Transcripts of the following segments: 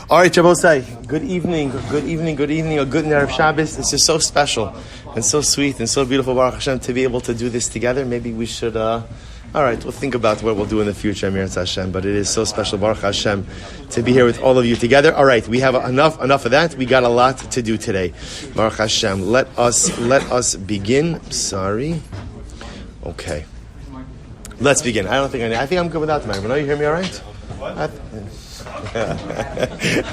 All right, Shabbosai, good evening, a good Erev Shabbos. This is so special and so sweet and so beautiful, Baruch Hashem, to be able to do this together. Maybe we should, all right, we'll think about what we'll do in the future, Amir Hashem, but it is so special, Baruch Hashem, to be here with all of you together. All right, we have enough of that. We got a lot to do today. Baruch Hashem, let us begin. Sorry. Okay. Let's begin. I think I'm good without the microphone. No, you hear me all right? What? All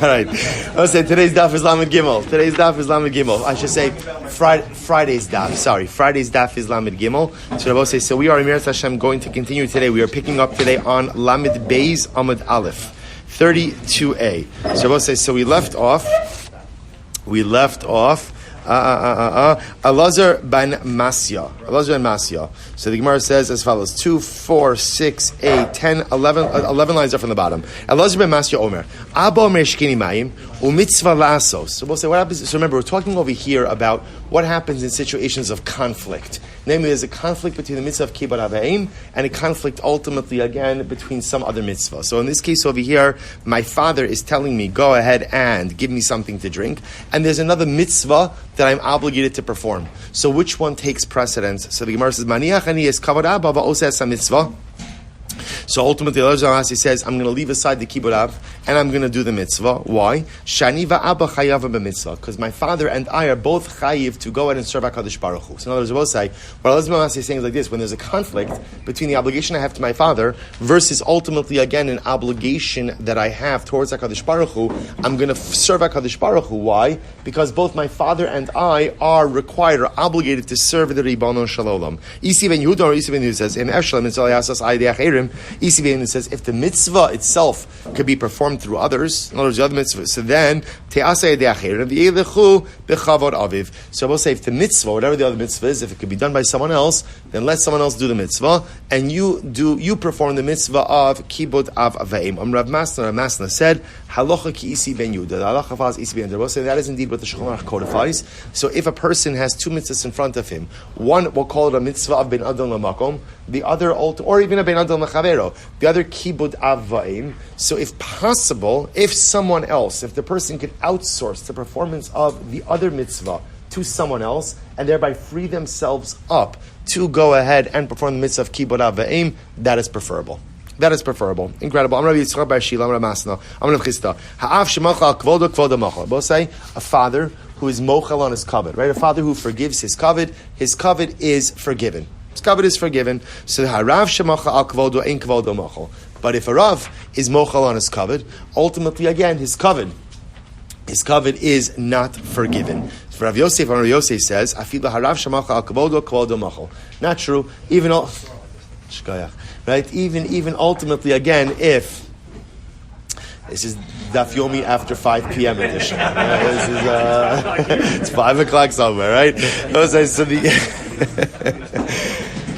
right. I'll say today's daf is Lamed Gimel. I should say Friday's daf. Sorry, Friday's daf is Lamed Gimel. So Rabbi say, so we are Emir Hashem going to continue today. We are picking up today on Lamed Beis Amud Aleph, 32a. So Rabbi say, so we left off. Elazar ben Masya. So the Gemara says as follows: 2, 4, 6, 8, 10, 11 lines up from the bottom. Elazar ben Masya Omer, Abba Omer Shkini Mayim u'mitzvah lasos. So we'll say what happens. So remember, we're talking over here about what happens in situations of conflict. Namely, there's a conflict between the mitzvah of kibbut avayim and a conflict ultimately again between some other mitzvah. So in this case over here, my father is telling me, go ahead and give me something to drink, and there's another mitzvah that I'm obligated to perform. So which one takes precedence? So the Gemara says, Maniach ani es kavod abba va'oseh mitzvah. So ultimately, Allah says, I'm going to leave aside the kibbut av and I'm going to do the mitzvah. Why? Shani va'abba chayav b'mitzvah. Because my father and I are both chayiv to go ahead and serve HaKadosh Baruch Hu. So in other words, we'll say, what Allah is saying is like this: when there's a conflict between the obligation I have to my father versus ultimately again an obligation that I have towards HaKadosh Baruch Hu, I'm going to serve HaKadosh Baruch Hu. Why? Because both my father and I are required or obligated to serve the Ribono Shel Olam. Isi ben Yehuda or Isi ben Yehuda says, Isi ben Yehuda says, if the mitzvah itself could be performed through others, in other words, the other mitzvahs, so then so we'll say if the mitzvah, whatever the other mitzvah is, if it could be done by someone else, then let someone else do the mitzvah, and you perform the mitzvah of kibbut av avayim. Rav Masna said, halacha ki isi ben Yehuda. The halacha follows isi ben Yehuda. We'll say that is indeed what the Shulchan Aruch codifies. So if a person has two mitzvahs in front of him, one we'll call it a mitzvah of ben adam lamakom, the other or even a ben adam lachavero, the other kibbut av avayim. So if possible, if someone else, if the person could outsource the performance of the other mitzvah to someone else and thereby free themselves up to go ahead and perform the mitzvah of kibbut av avayim, that is preferable. Incredible. I'm Rabbi Yitzchak Bar Shila, I'm Rabbi Masna, I'm Rabbi Chista. Ha'af shemachal al kvodo kvodo machal. Both say a father who is mochel on his kavod, right? A father who forgives his kavod is forgiven. His kavod is forgiven. So ha'rav shemachal al kvodo ein kvodo machal. But if a rav is mochel on his kavod, ultimately again his kavod is not forgiven. For Rav Yosef says, "Afilu harav shamacha al kavodo kavodo machal." Not true. Right? Even ultimately again, if this is Daf Yomi after 5 p.m. edition, this is it's 5 o'clock somewhere, right? So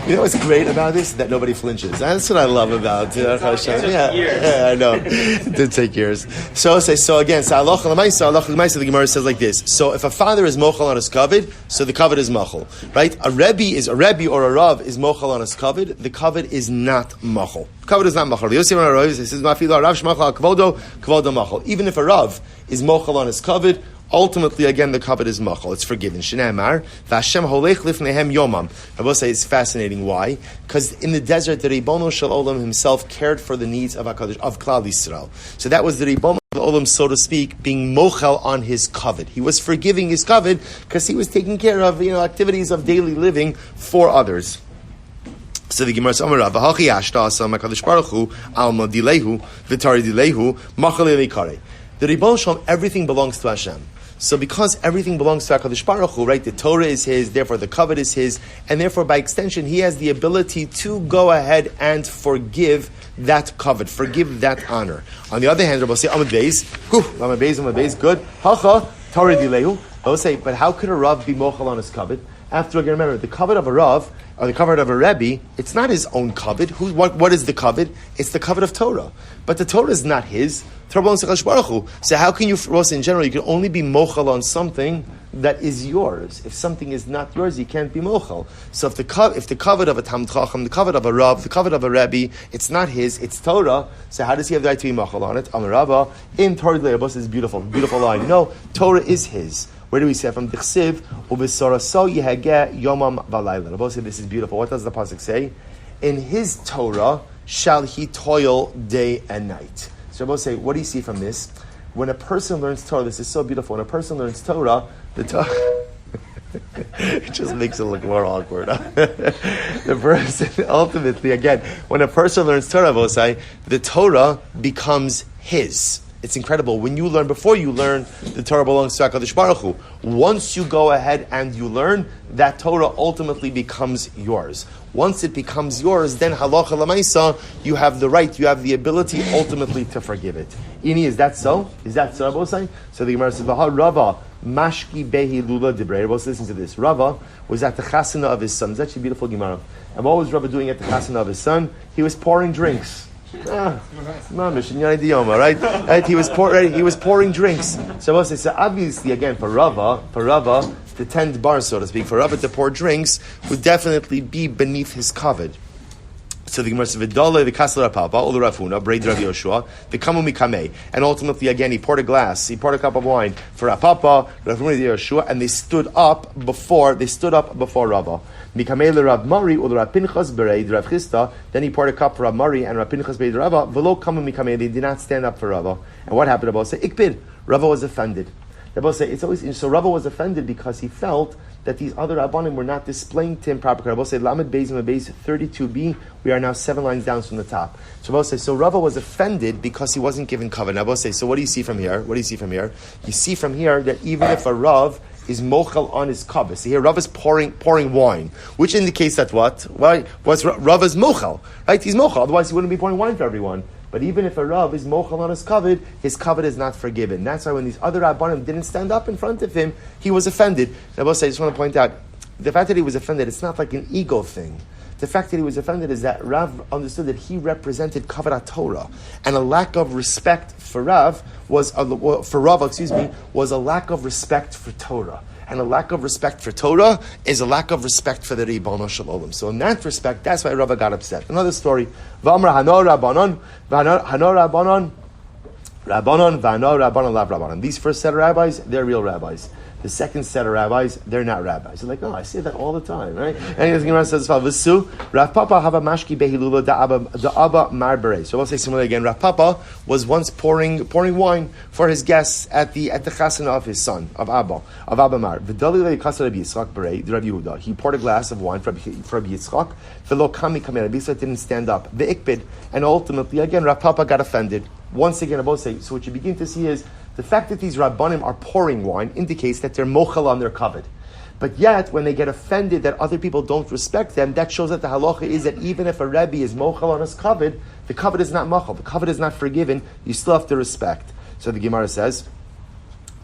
you know what's great about this? That nobody flinches. That's what I love about Hashem. Yeah, I know. It did take years. So again, the Gemara says like this. So if a father is mochel on his kavod, so the kavod is mochel. Right? A rebbe or a rav is mochel on his kavod, the kavod is not mochel. Kavod is not mochel. Even if a rav is mochel on his kavod, ultimately, again, the kavod is machal. It's forgiven. Shneimar v'Hashem holech lifneihem yomam. I will say it's fascinating. Why? Because in the desert, the Ribono Shel Olam himself cared for the needs of Klal Yisrael. So that was the Ribono Shel Olam, so to speak, being mochel on his kavod. He was forgiving his kavod because he was taking care of activities of daily living for others. So the Gemara says, "Amar v'hachi ashta asam HaKadosh Baruch Hu alma dilehu v'tari dilehu machal elikare." The Ribono Shel Olam, everything belongs to Hashem. So because everything belongs to HaKadosh Baruch Hu, right, the Torah is His, therefore the kavod is His, and therefore by extension He has the ability to go ahead and forgive that kavod, forgive that honor. On the other hand, Rabbi say, Amad Beis, good. Hacha, Torah dilehu. They'll say, but how could a Rav be mochel on his kavod? After again, remember, the kavod of a Rav, or the kavod of a Rebbe, it's not his own kavod. What is the kavod? It's the kavod of Torah. But the Torah is not his. So how can you, in general, you can only be mochel on something that is yours. If something is not yours, you can't be mochel. So if the covet of a Talmid Chacham, the covet of a Rav, the covet of a Rebbe, it's not his, it's Torah. So how does he have the right to be mochel on it? Amar Rava, in Torah Le'abos is beautiful line. No, Torah is his. Where do we say from Dichsiv? Ubisora so yehageh yomam valayla. Rabbi say this is beautiful. What does the pasuk say? In his Torah shall he toil day and night. So Rabbi say, what do you see from this? When a person learns Torah, this is so beautiful. When a person learns Torah, the Torah it just makes it look more awkward. The person ultimately, again, when a person learns Torah, Rabbi say, the Torah becomes his. It's incredible. When you learn, before you learn, the Torah belongs to HaKadosh Baruch Hu. Once you go ahead and you learn, that Torah ultimately becomes yours. Once it becomes yours, then halacha l'maisa, you have the right, you have the ability ultimately to forgive it. Ini, is that so? Is that so, Rabbi? So the Gemara says, V'ha Rava mashki behi lula dibrei. Rabbi, listen to this. Rava was at the chasana of his son. It's actually a beautiful Gemara. And what was Rava doing at the chasana of his son? He was pouring drinks. Mamish in Yonei Diyoma, right? He was pouring drinks. So obviously, again, for Rava to tend bar, so to speak, for Rava to pour drinks would definitely be beneath his kavod. So the Gemara says, "V'dole the kasler papa, ol Rafuna, braid Rav Yoshua, the kamu mikamei," and ultimately, again, he poured a cup of wine for Rapapa, Rafuna Yoshua, and they stood up before Rava. Mikamei Rav Mari ol Rav Pinchas braid Rav Chista. Then he poured a cup for Rav Mari and Rav Pinchas braid Rava. V'lo kamu mikamei. They did not stand up for Rava. And what happened? Rabbi say, "Ikbid." Rava was offended. Rabbi say, it's always so. Rava was offended because he felt that these other Rabbanim were not displaying to him properly. Rabbi said, Lamed Beis and Beis 32b, we are now 7 lines down from the top. So Rabbi says, so Rava was offended because he wasn't given covenant. Rabbi says, so what do you see from here? You see from here that even if a Rav is mochel on his kavod. So here Rav is pouring wine, which indicates that what? Why? Rav is mochel, right? He's mochel, otherwise he wouldn't be pouring wine for everyone. But even if a Rav is mochel on his kavod is not forgiven. That's why when these other Rabbanim didn't stand up in front of him, he was offended. Now, I just want to point out, the fact that he was offended, it's not like an ego thing. The fact that he was offended is that Rav understood that he represented kavod Torah, and a lack of respect for Rav was a lack of respect for Torah. And a lack of respect for Torah is a lack of respect for the Ribono Shel Olam. So in that respect, that's why Rava got upset. Another story. V'amra hano Rabbanon, Rabbanon, v'hano Rabbanon, lav Rabbanon. These first set of rabbis, they're real rabbis. The second set of rabbis, they're not rabbis. They're like, I say that all the time, right? And the Gemara says, "V'su Rav Papa hava mashki behilula da'aba marbere." So we'll say similarly again. Rav Papa was once pouring wine for his guests at the chasana of his son of Abba Mar. V'dali le'kasar Rabbi Yitzchak berei Rabbi Yehuda. He poured a glass of wine for Rabbi Yitzchak. V'lo kami kamei. Rabbi Yitzchak didn't stand up. V'ikbid, and ultimately again Rav Papa got offended. Once again, I both say. So what you begin to see is, the fact that these Rabbanim are pouring wine indicates that they're mochel on their kavod. But yet, when they get offended that other people don't respect them, that shows that the halacha is that even if a Rebbe is mochel on his kavod, the kavod is not mochel, the kavod is not forgiven, you still have to respect. So the Gemara says,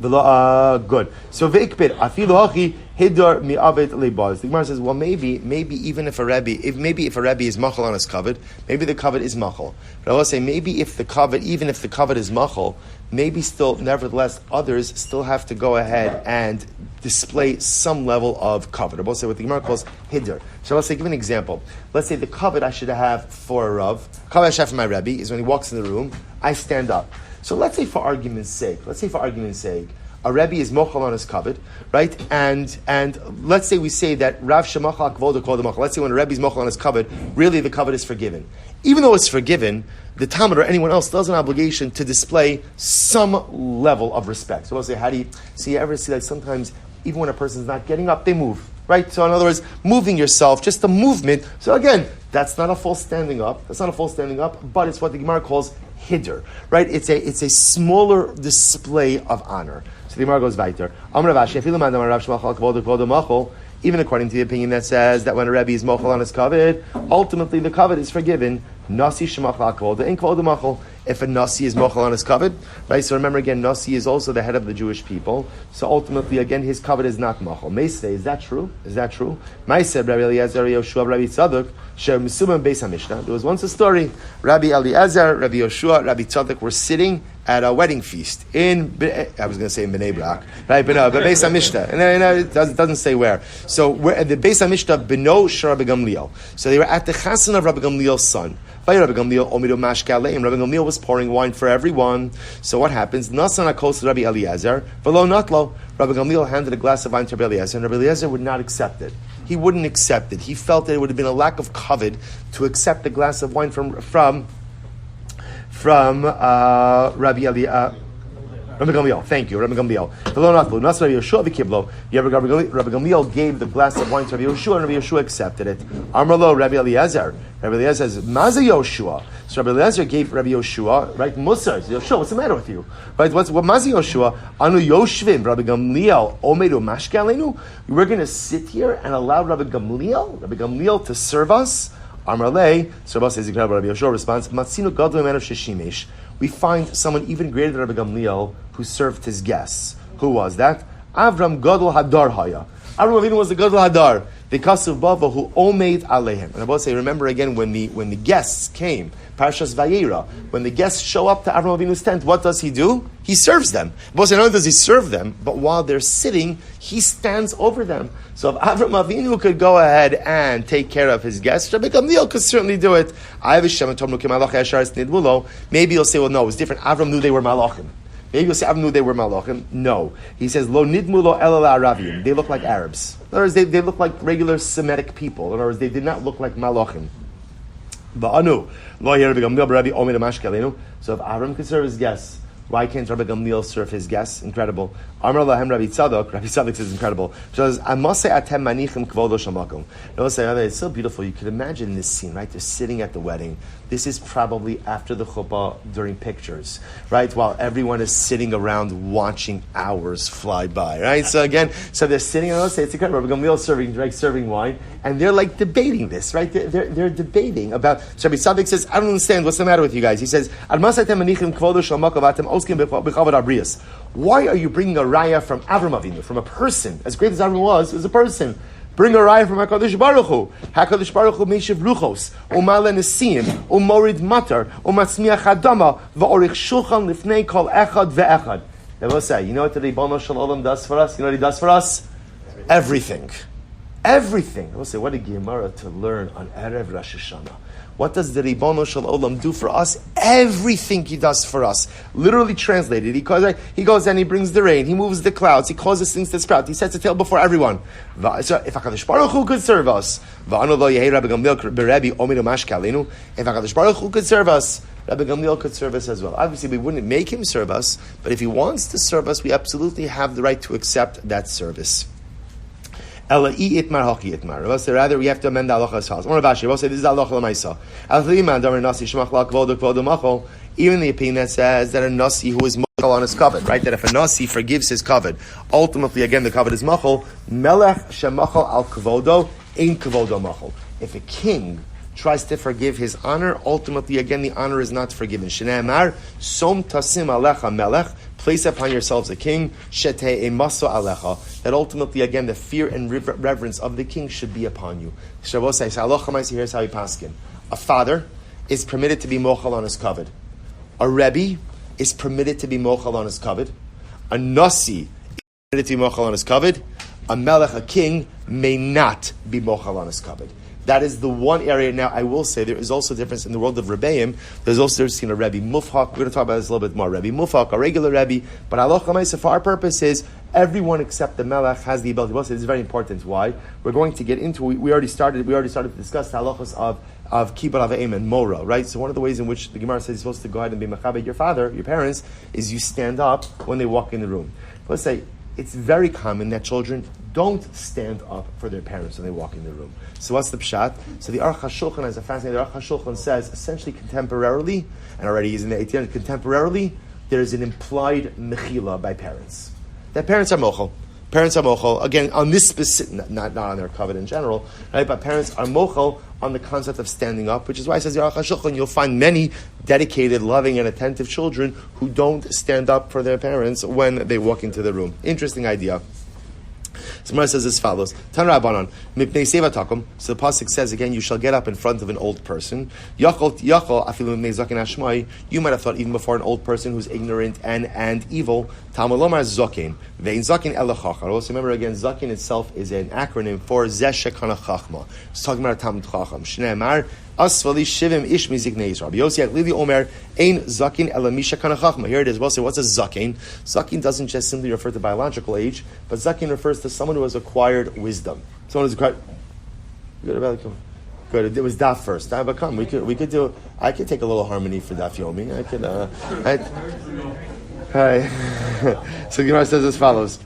good. So ve'ikbid afilu hachi hidor mi'avet leibaz. The Gemara says, well, maybe even if a Rebbe is machal on his kavod, maybe the kavod is machal. But I will say, maybe if the kavod, even if the kavod is machal, maybe still, nevertheless, others still have to go ahead and display some level of kavod. I will say what the Gemara calls hidor. So I'll say, give an example. Let's say the kavod I should have for a Rav, kavod I should have for my Rebbe is when he walks in the room, I stand up. So let's say for argument's sake, a Rebbe is mochel on his kavod, right? And let's say we say that Rav Shemachal Kvoda Kvoda Machal. Let's say when a Rebbe is mochel on his kavod, really the kavod is forgiven. Even though it's forgiven, the Talmud or anyone else still has an obligation to display some level of respect. So I'll say, how do you ever see that sometimes even when a person's not getting up, they move, right? So in other words, moving yourself, just a movement. So again, that's not a full standing up. But it's what the Gemara calls hiddur, right? It's a smaller display of honor. So the Gemara goes weiter. Even according to the opinion that says that when a Rebbe is mochel on his kavod, ultimately the kavod is forgiven. Nasi shemachal kavod in kavod machal. If a nasi is mochel on his kavod, right? So remember again, nasi is also the head of the Jewish people. So ultimately, again, his kavod is not machal. Meisei, is that true? Meisei, Rabbi Eliezer, Yoshua, Rabbi Tzadok, Shem Misumim Beis HaMishnah. There was once a story. Rabbi Eliezer, Rabbi Yoshua, Rabbi Tzadok were sitting at a wedding feast I was going to say in Bnei Brak, right? But Beis HaMishta, and it doesn't say where. So where the Beis HaMishta Beno Shel Rabbi Gamliel. So they were at the chassan of Rabbi Gamliel's son. Rabbi Gamliel was pouring wine for everyone. So what happens? Nasan HaKos Rabbi Eliezer, v'lo natlo. Rabbi Gamliel handed a glass of wine to Rabbi Eliezer, and Rabbi Eliezer would not accept it. He wouldn't accept it. He felt that it would have been a lack of kavod to accept a glass of wine from Rabbi Gamliel. Thank you, Rabbi Gamliel. Rabbi Gamliel gave the glass of wine to Rabbi Yoshua, and Rabbi Yoshua accepted it. Amrlo, Rabbi Eliezer. Rabbi Eliezer says, Mazel Yoshua. So Rabbi Eliezer gave Rabbi Yoshua, right, Musar. Yoshua, what's the matter with you? Right, what Mazel Yoshua? Anu Yoshvim, Rabbi Gamliel, Omedu Mashke Aleinu. We're going to sit here and allow Rabbi Gamliel to serve us. Amrle, so Rabbi says, Rabbi Yoshua responds, Matzinu Gadol man of Sheshimesh. We find someone even greater than Rabbi Gamliel who served his guests. Who was that? Avram Gadol Hadar Haya. Avram Avinu was the Gadol Hadar, the Kasuv Bava who Omeid Alehem. And I both say, remember again when the guests came, Parshas Vayera, when the guests show up to Avram Avinu's tent, what does he do? He serves them. Both say, not only does he serve them, but while they're sitting, he stands over them. So if Avram Avinu could go ahead and take care of his guests, Rabbi Gamliel could certainly do it. Maybe you'll say, well, no, it was different. Avram knew they were malachim. Maybe you'll say, Avram knew they were malachim. No. He says, Lo nidmu lo elal Arabim. They look like Arabs. In other words, they look like regular Semitic people. In other words, they did not look like malachim. So if Avram could serve his guests, why can't Rabbi Gamliel serve his guests? Incredible. Amar lahem Rabbi Tzadok. Rabbi Tzadok says incredible. He says, it's so beautiful. You could imagine this scene, right? They're sitting at the wedding. This is probably after the chuppah during pictures, right? While everyone is sitting around watching hours fly by, right? So again, they're sitting, and let's say it's incredible. Rabbi Gamliel serving wine, and they're like debating this, right? They're debating about. So Rabbi Tzadok says, I don't understand. What's the matter with you guys? He says, why are you bringing a raya from Avram Avinu, from a person? As great as Avram was a person. Bring a raya from HaKadosh Baruch Hu. HaKadosh Baruch Hu meishiv ruchos, u'mala nesim, u'morid matar, u'matzmiach hadama, va'orich shulchan lifnei kol echad ve'echad. They will say, you know what the Ribono Shel Olam does for us? You know what he does for us? Everything. Everything. They will say, what a Gemara to learn on Erev Rosh Hashanah. What does the Ribono Shel Olam do for us? Everything he does for us. Literally translated. He goes and he brings the rain. He moves the clouds. He causes things to sprout. He sets a tail before everyone. So if HaKadosh Baruch Hu could serve us, if HaKadosh Baruch Hu could serve us, Rabbi Gamliel could serve us as well. Obviously, we wouldn't make him serve us, but if he wants to serve us, we absolutely have the right to accept that service. Rather, we have to amend the halacha as follows. This is the halacha l'maisa. Even the opinion that says that a nasi who is machal on his kavod, right? That if a nasi forgives his kavod, ultimately, again, the kavod is machal. Melech shemachal al kavodo ein kavodo machal. If a king tries to forgive his honor, ultimately, again, the honor is not forgiven. Shneimar som tasim alecha melech. Place upon yourselves a king, shetei emaso alecha, that ultimately, again, the fear and reverence of the king should be upon you. Shavuot says, here's how he paskin. A father is permitted to be mochal on his kavod. A rebbe is permitted to be mochal on his kavod. A nasi is permitted to be mochal on his kavod. A melech, a king, may not be mochal on his kavod. That is the one area. Now, I will say there is also a difference in the world of Rebbeim. There's also seen a Rebbe Mufhak. We're going to talk about this a little bit more. Rebbe Mufhak, a regular Rebbe. But halacha l'maisa, for our purposes, everyone except the Melech has the ability. Well, this is very important. Why? We're going to get into. We already started to discuss the halachas of kibbud avim and mora. Right. So one of the ways in which the Gemara says you're supposed to go ahead and be mechabed your father, your parents, is you stand up when they walk in the room. Let's say it's very common that children don't stand up for their parents when they walk in the room. So what's the pshat? So the Aruch HaShulchan is a fascinating. The Aruch HaShulchan says essentially contemporarily, and already he's in the 1800s, contemporarily, there is an implied mechila by parents. That parents are mochel. Parents are mochel, again, on this specific, not on their kavod in general, right? But parents are mochel on the concept of standing up, which is why it says the Aruch HaShulchan, you'll find many dedicated, loving, and attentive children who don't stand up for their parents when they walk into the room. Interesting idea. So Gemara says as follows: Tan Rabbanan mipnei seva takum. So the pasuk says again, you shall get up in front of an old person. Yachol afilu mipnei zaken hashmai. You might have thought even before an old person who's ignorant and evil. Talmud lomar zaken vein zaken elachachar. Also remember again, zaken itself is an acronym for zeshekana chachma. It's talking about Talmud chacham. Shnei Amar. Asvali shivim ish mizignei Yisrael. Yosi Lili Omer ein zakin elamisha kana chachma. Here it is. We'll say, what's a zakin? Zakin doesn't just simply refer to biological age, but zakin refers to someone who has acquired wisdom. Someone who's acquired. Good. It was Daf first. Daf come. We could do. I could take a little harmony for Daf Yomi. I could. Hi. So Gemara says as follows: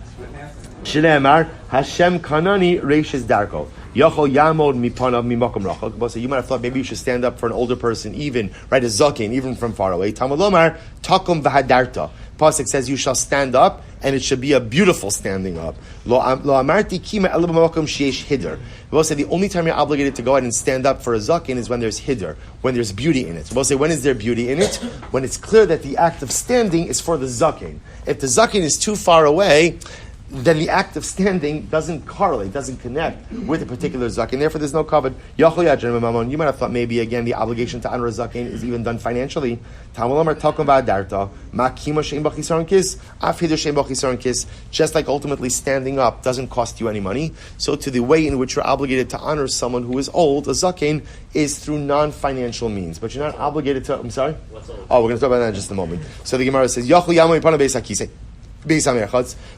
Shnei Amar Hashem kanani reishes darko. Yachol yamod mipanav mimakom rachok. So you might have thought maybe you should stand up for an older person, even right a zaken, even from far away. Talmud lomar takum v'hadarta. Pasuk says you shall stand up, and it should be a beautiful standing up. Lo amarti kima elu b'makom sheyesh hider. We'll say the only time you're obligated to go ahead and stand up for a zaken is when there's hider, when there's beauty in it. We'll say when is there beauty in it? When it's clear that the act of standing is for the zaken. If the zaken is too far away, then the act of standing doesn't correlate, doesn't connect with a particular zaken. Therefore, there's no covet. You might have thought maybe again the obligation to honor a zaken is even done financially. Just like ultimately standing up doesn't cost you any money, so to the way in which you're obligated to honor someone who is old, a zaken, is through non-financial means. But you're not obligated to. I'm sorry. Oh, we're going to talk about that in just a moment. So the Gemara says, we'll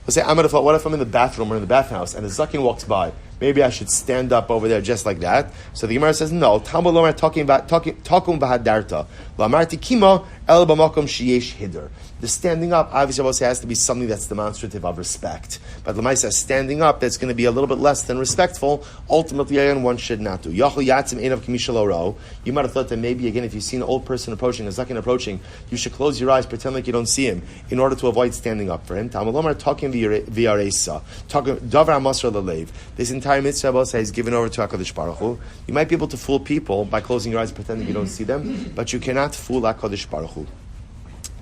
say, I might have thought, what if I'm in the bathroom or in the bathhouse and the zaken walks by? Maybe I should stand up over there just like that. So the Gemara says, no. Talmud lomar talking bahadarta. Lamarti kimo el b'makom sheyesh hider. The standing up, obviously, I will say, has to be something that's demonstrative of respect. But Lamai says, standing up, that's going to be a little bit less than respectful. Ultimately, again, one should not do. Yachol yatzim ein of kimishalo. You might have thought that maybe, again, if you see an old person approaching, a zaken approaching, you should close your eyes, pretend like you don't see him, in order to avoid standing up for him. Talmud lomar talking v'yaresa. Talking davar amasra lelev. This entire mitzvah, I will say, is given over to HaKadosh Baruch Hu. You might be able to fool people by closing your eyes, pretending you don't see them, but you cannot fool HaKadosh Baruch Hu.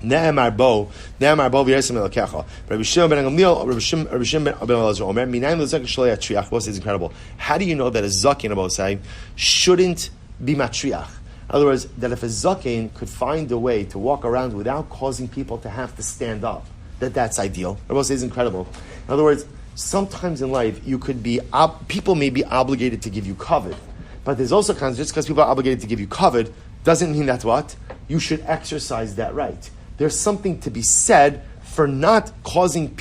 Ne'emar bo v'yesem elokecha. Rabbi Shimon ben Elazar Omer, minayim l'zaken shalei atriach. What is incredible? How do you know that a zaken, about say, shouldn't be matriach? In other words, that if a zaken could find a way to walk around without causing people to have to stand up, that's ideal. Rabbi says incredible. In other words, sometimes in life you could be people may be obligated to give you kavod, but there's also kinds just because people are obligated to give you kavod doesn't mean that's what you should exercise that right. There's something to be said for not causing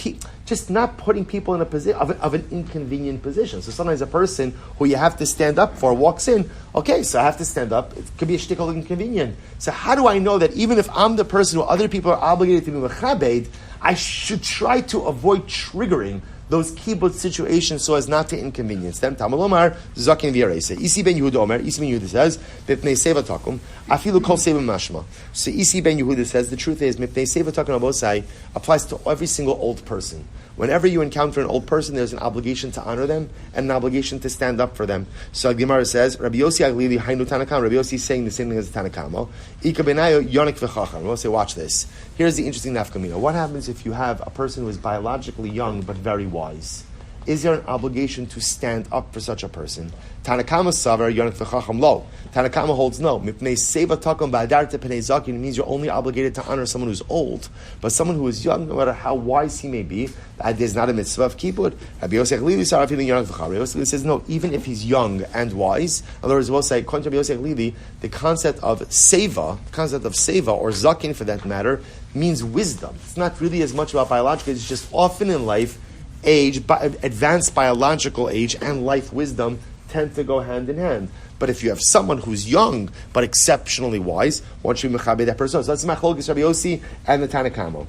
just not putting people in a position of an inconvenient position. So sometimes a person who you have to stand up for walks in. Okay, so I have to stand up. It could be a shtickle inconvenient. So how do I know that even if I'm the person who other people are obligated to be mechabed, I should try to avoid triggering those kibbutz situations so as not to inconvenience them? Talmud lomar zaken v'yareisa. Isi ben Yehuda Omer. Isi ben Yehuda says mipnei seva takum afilu kol seva mashma. So Isi ben Yehuda says the truth is mipnei seva takum abosai applies to every single old person. Whenever you encounter an old person, there's an obligation to honor them and an obligation to stand up for them. So Gemara says, Rabbi Yossi Aglili Hainu Tanakam. Rabbi Yossi is saying the same thing as the Tanakamo. Ika benayo yonik v'chacham. We'll say, watch this. Here's the interesting nafkamina. What happens if you have a person who is biologically young but very wise? Is there an obligation to stand up for such a person? Tanakama savar yonik v'chacham lo. Tanakama holds no. Mipnei seva takum ba'adarta penei zakin. It means you're only obligated to honor someone who's old, but someone who is young, no matter how wise he may be, there's not a mitzvah of kibbut. Rabbi Yosef Lili saraf feeling yonik v'chacham. Rabbi Yosef says no. Even if he's young and wise, in other words, we'll say according to Rabbi Yosef Lili, the concept of seva or zakin for that matter means wisdom. It's not really as much about biological. It's just often in life, advanced biological age and life wisdom tend to go hand in hand. But if you have someone who's young but exceptionally wise, one should be mechabe that person. So that's machlokes Rabbi Yossi and the Tanakamo.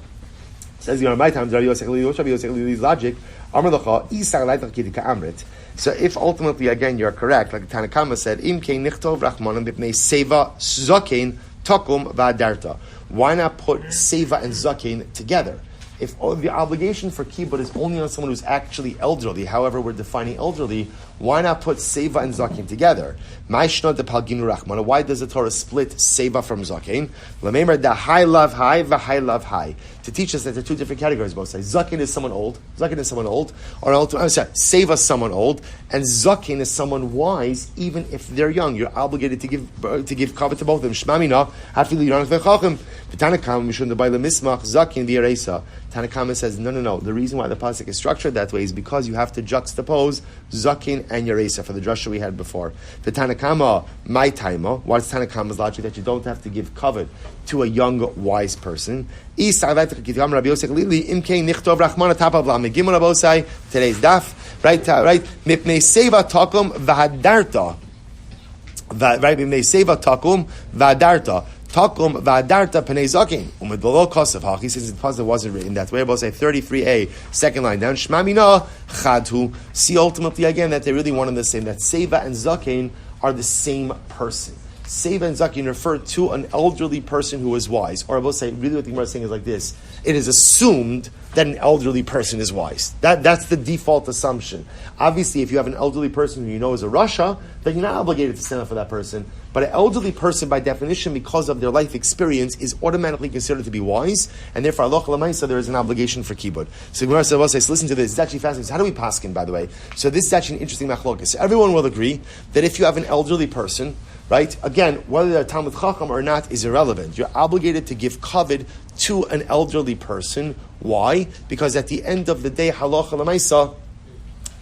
Says you know my times Rabbi Yossi logic. So if ultimately again you're correct, like the Tanakama said, Im kein nichtov rachmanim b'pnei seva zaken takum v'adarta. Why not put seva and zaken together? If the obligation for kibbut is only on someone who's actually elderly, however we're defining elderly, why not put seva and zaken together? Why does the Torah split seva from zaken? To to teach us that there are two different categories. Both say zakin is someone old, or seva someone old, and zakin is someone wise, even if they're young. You're obligated to give cover to both of them. Shmamina hafilu yonach v'chachim. Tanakama mishun debai lemismach zakin v'yareisa. Tanakama says no. The reason why the pasuk is structured that way is because you have to juxtapose zakin and yareisa for the drasha we had before. The Tanakama my taima. What's Tanakama's logic that you don't have to give cover to a young wise person? Today's daf, right? Mipnei seva takum v'hadarta, right? Mipnei seva takum v'hadarta. Takum v'adarta p'nei zakin umedvolo kosav haki. Since the puzzle wasn't written that way, about say 33a, second line down. Shmamina chadhu. See ultimately again that they're really one and the same. That seva and zakin are the same person. Seva and zakin refer to an elderly person who is wise. Or I will say, really what the Gemara is saying is like this. It is assumed that an elderly person is wise. That's the default assumption. Obviously, if you have an elderly person who you know is a Rasha, then you're not obligated to stand up for that person. But an elderly person, by definition, because of their life experience, is automatically considered to be wise, and therefore, Allah L'maisa, there is an obligation for kibbud. So Gemara says, listen to this. It's actually fascinating. So how do we paskin, by the way? So this is actually an interesting machlokas. So everyone will agree that if you have an elderly person, right? Again, whether they're Talmud Chacham or not is irrelevant. You're obligated to give kavod to an elderly person. Why? Because at the end of the day, halacha l'maisa,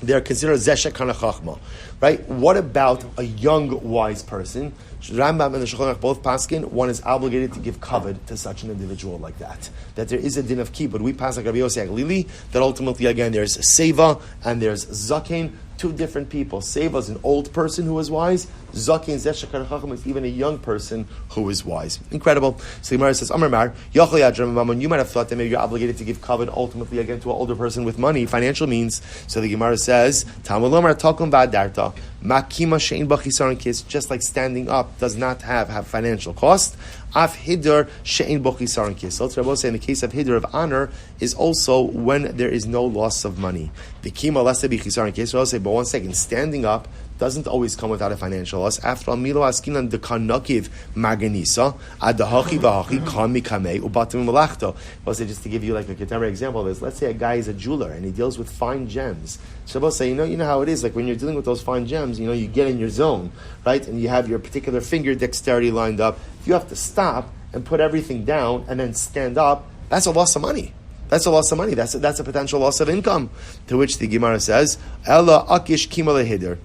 they're considered zeshek kana chachma, right? What about a young wise person? Rambam and the Shulchan Aruch both paskin. One is obligated to give kavod to such an individual like that. That there is a din of kibbud. We pass like Rabbi Yossi Aglili. That ultimately, again, there's seva and there's zaken. Two different people. Seva is an old person who is wise. Zakin Zeshek Chacham is even a young person who is wise. Incredible. So the Gemara says, Amar Mar, you might have thought that maybe you're obligated to give kavod ultimately again to an older person with money, financial means. So the Gemara says, Talmud Lomar Takum V'adarta, Makima Shein B'chisaron Kis, just like standing up does not have financial cost. Af Hidr Shein B'chisaron Kis. So Rabbi say in the case of Hidr of honor is also when there is no loss of money. The Kima Lasa B'chisaron Kis. So I'll say, but one second, standing up doesn't always come without a financial loss. After all, Milo Askinan de Kanakiv Maganisa, Adahachi Vahachi Kami Kame, Ubatim Malachto. Well, say just to give you like a contemporary example of this, let's say a guy is a jeweler and he deals with fine gems. So I'll say, you know how it is, like when you're dealing with those fine gems, you get in your zone, right? And you have your particular finger dexterity lined up. If you have to stop and put everything down and then stand up, that's a loss of money. That's a loss of money. That's a potential loss of income. To which the Gemara says, Ella Akish Kimala Hidr.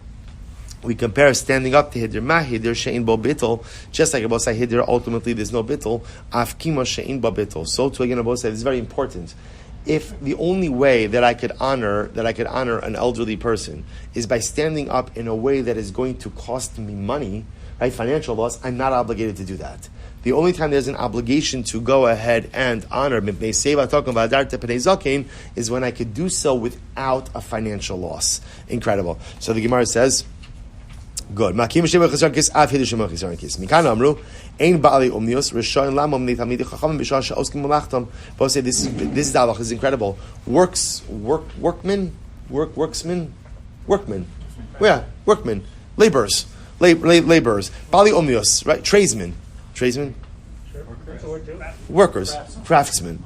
We compare standing up to Hidr, Ma Hidr, Shein Bo Bittel, just like Abba say Hidr, ultimately there's no Bittel, Af Kima Shein Bo Bittel. So to again Abba say, this is very important. If the only way that I could honor an elderly person is by standing up in a way that is going to cost me money, right, financial loss, I'm not obligated to do that. The only time there's an obligation to go ahead and honor is when I could do so without a financial loss. Incredible. So the Gemara says, good. Makim Sheva Chazar Kis Av Hidush Shema Chazar Kis. Mikan Amru Ein Ba'ali Umnios Rishayin Lamam Neit Hamid Chacham B'Shah She'oskim Malachtam. Both say this is the is incredible. Workmen. Yeah, workmen. Laborers. Ba'ali Umnios, right? Tradesmen. Workers, craftsmen.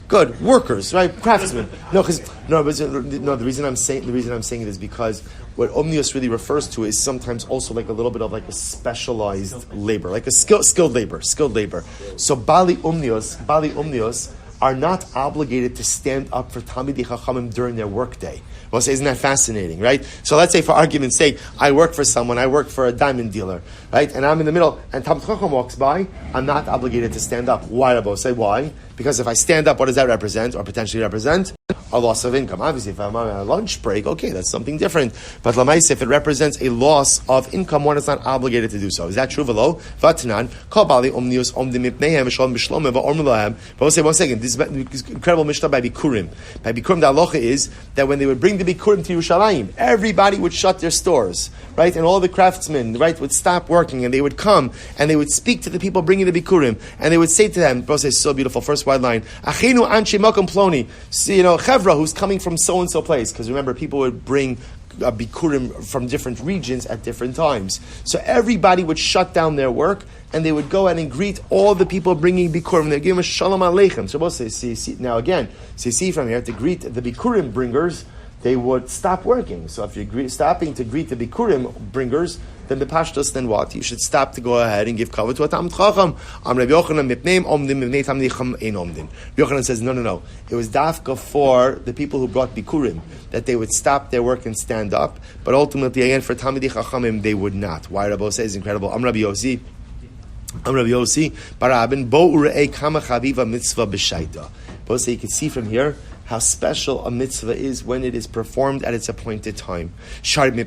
Good. Workers, right? Craftsmen. The reason I'm saying it is because what omnius really refers to is sometimes also like a little bit of like a specialized labor, like a skilled labor. So Bali omnios are not obligated to stand up for Talmidei Chachamim during their workday. Well, say, isn't that fascinating, right? So let's say, for argument's sake, I work for a diamond dealer, right? And I'm in the middle, and Talmid Chacham walks by, I'm not obligated to stand up. Why, Rabbi? Say, why? Because if I stand up, what does that represent, or potentially represent? A loss of income. Obviously, if I'm on a lunch break, okay, that's something different. But Lamais, if it represents a loss of income, one is not obligated to do so. Is that true? V'lo? V'atanan, kol bali omnius omdim mipneihem shalom b'shlomim v'ormulahem. But we'll say, one second, this is incredible Mishnah by Bikurim. By Bikurim, the halacha is that when they would bring the Bikurim to Yerushalayim, everybody would shut their stores, right? And all the craftsmen, right, would stop working, and they would come, and they would speak to the people bringing the Bikurim, and they would say to them, Bro says, so beautiful, first wide line, Achinu anshe makom ploni, Chevra, who's coming from so-and-so place, because remember, people would bring bikurim from different regions at different times. So everybody would shut down their work, and they would go out and greet all the people bringing bikurim. They give them a shalom aleichem. So now again, so you see from here, to greet the bikurim bringers, they would stop working. So if you're stopping to greet the bikurim bringers, then the pashtos, then what? You should stop to go ahead and give kavod to a Talmud Chacham. Rabbi Yochanan says, no. It was dafka for the people who brought bikurim, that they would stop their work and stand up. But ultimately, again, for Talmidei Chachamim, they would not. Why Rabbi says is incredible. Rabbi Yossi, Barabin, Bo Urei Kama Chaviva Mitzvah B'Shaita. Both say you can see from here how special a mitzvah is when it is performed at its appointed time. I will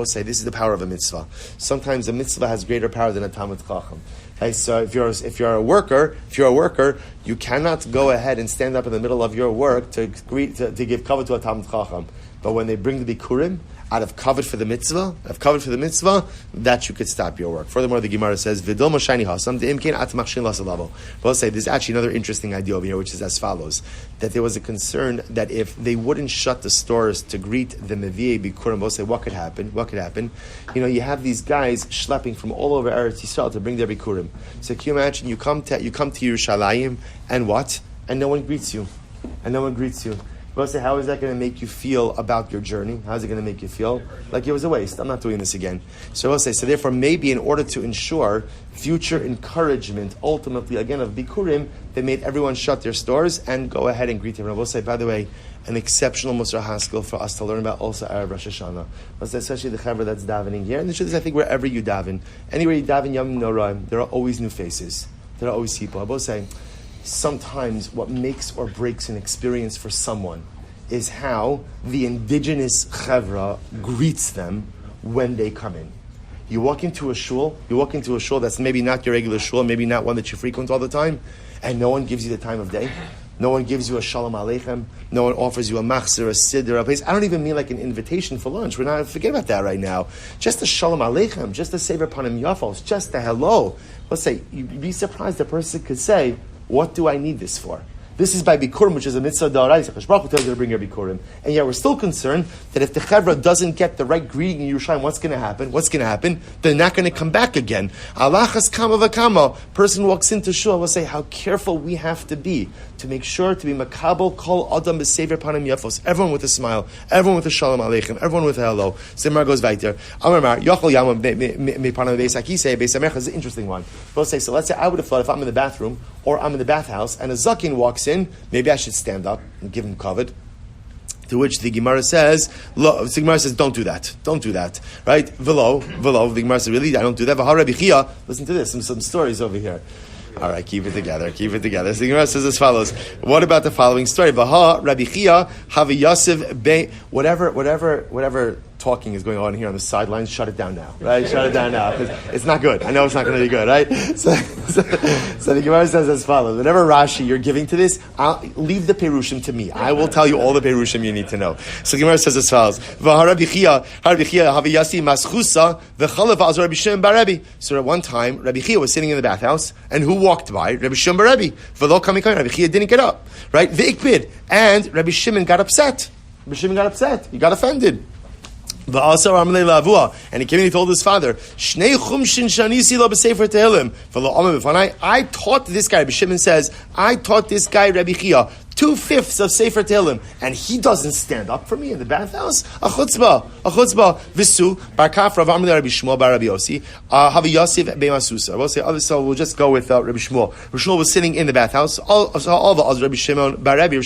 say this is the power of a mitzvah. Sometimes a mitzvah has greater power than a Talmud Chacham. Okay, so if you're a worker, you cannot go ahead and stand up in the middle of your work to give kavod to a Talmud Chacham. But when they bring the bikurim, out of kavod for the mitzvah, that you could stop your work. Furthermore, the Gemara says, "V'dol moshani hasam de'imkein at machshin lasalavo." But I'll say there's actually another interesting idea over here, which is as follows: that there was a concern that if they wouldn't shut the stores to greet the mevi'ei bikurim, we'll say what could happen? You have these guys schlepping from all over Eretz Yisrael to bring their bikurim. So can you imagine? You come to Yerushalayim and what? And no one greets you. We'll say, how is that going to make you feel about your journey? How is it going to make you feel? Like it was a waste. I'm not doing this again. So we'll say, so therefore, maybe in order to ensure future encouragement, ultimately, again, of bikurim, they made everyone shut their stores and go ahead and greet them. And we'll say, by the way, an exceptional Musar Haskell for us to learn about also Erev Rosh Hashanah. We'll say, especially the chaver that's davening here. And the truth is, I think wherever you daven, anywhere you daven Yom Noraim, there are always new faces. There are always people. I will say, sometimes what makes or breaks an experience for someone is how the indigenous chevra greets them when they come in. You walk into a shul that's maybe not your regular shul, maybe not one that you frequent all the time, and no one gives you the time of day. No one gives you a shalom aleichem. No one offers you a machzor, a siddur, a place. I don't even mean like an invitation for lunch. Forget about that right now. Just a shalom aleichem, just a sever panim yafos, just a hello. Let's say, you'd be surprised the person could say, what do I need this for? This is by bikurim, which is a mitzvah d'oraisa. Hashem tells you to bring your bikurim. And yet we're still concerned that if the chevra doesn't get the right greeting in Yerushalayim, what's going to happen? They're not going to come back again. Alachas kama v'kama. Person walks into shul, will say how careful we have to be to make sure to be makabel kol adam b'sever panim yafos. Everyone with a smile, everyone with a shalom aleichem, everyone with a hello. Semar goes weiter. Amar yochel yamam me panim beisak. He say beisamecha is an interesting one. We'll say, so let's say I would have thought if I'm in the bathroom or I'm in the bathhouse and a zakin walks in, maybe I should stand up and give him kavod. To which the Gemara says, don't do that. Right? Velo. The Gemara says, really? I don't do that. Rabbi Chia, listen to this, some stories over here. All right, keep it together. So the Gemara says as follows. What about the following story? Rabbi Chia, Havi Yosef Be, whatever talking is going on here on the sidelines, shut it down now, right? Shut it down now. It's not good. I know it's not going to be good, right? So the Gemara says as follows. Whatever Rashi you're giving to this, leave the Perushim to me. I will tell you all the Perushim you need to know. So the Gemara says as follows. So at one time, Rabbi Chia was sitting in the bathhouse, and who walked by? Rabbi Shimon bar Rabbi. Rabbi Chia didn't get up, right? And Rabbi Shimon got upset. He got offended. And he came and he told his father, I taught this guy, Rabbi Shimon says, I taught this guy, Rabbi Chia, 2/5 of Sefer Tehillim, and he doesn't stand up for me in the bathhouse? A chutzpah. Visu, bar kafra, v'amri Rabbi Shmuel bar Rabbi Yossi, havi Yosef be'masusa. We'll say other, so we'll just go with Rabbi Shmuel. Rabbi Shmuel was sitting in the bathhouse. All the others, Rabbi Shimon bar Rabbi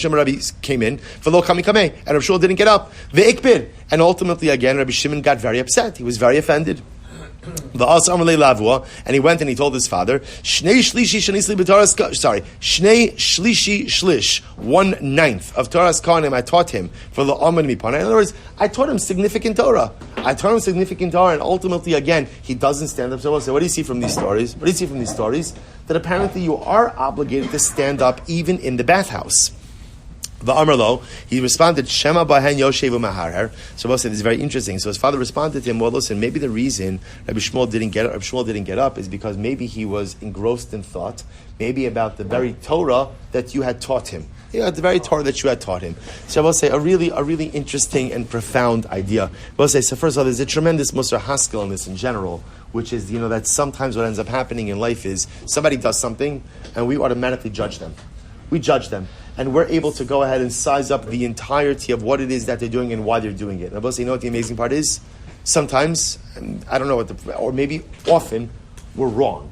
came in, v'lo kami kameh, and Rabbi Shmuel didn't get up. Ve'ikbir. And ultimately, again, Rabbi Shimon got very upset. He was very offended. And he went and he told his father, Shnei shlishi shlish, 1/9 of Torah's Kohanim I taught him for the Amad Mipana. In other words, I taught him significant Torah. And ultimately, again, he doesn't stand up. So what do you see from these stories? That apparently you are obligated to stand up even in the bathhouse. V'amarlo, he responded, Shema bahen yoshevu maharer. So we'll say this is very interesting. So his father responded to him, well, listen, maybe the reason Rabbi Shmuel didn't get up is because maybe he was engrossed in thought, maybe about the very Torah that you had taught him. the very Torah that you had taught him. So I will say a really interesting and profound idea. I will say, so first of all, there's a tremendous Musar Haskell in this in general, which is, that sometimes what ends up happening in life is somebody does something and we automatically judge them. We judge them. And we're able to go ahead and size up the entirety of what it is that they're doing and why they're doing it. And I will say, what the amazing part is? Sometimes, I don't know or maybe often, we're wrong.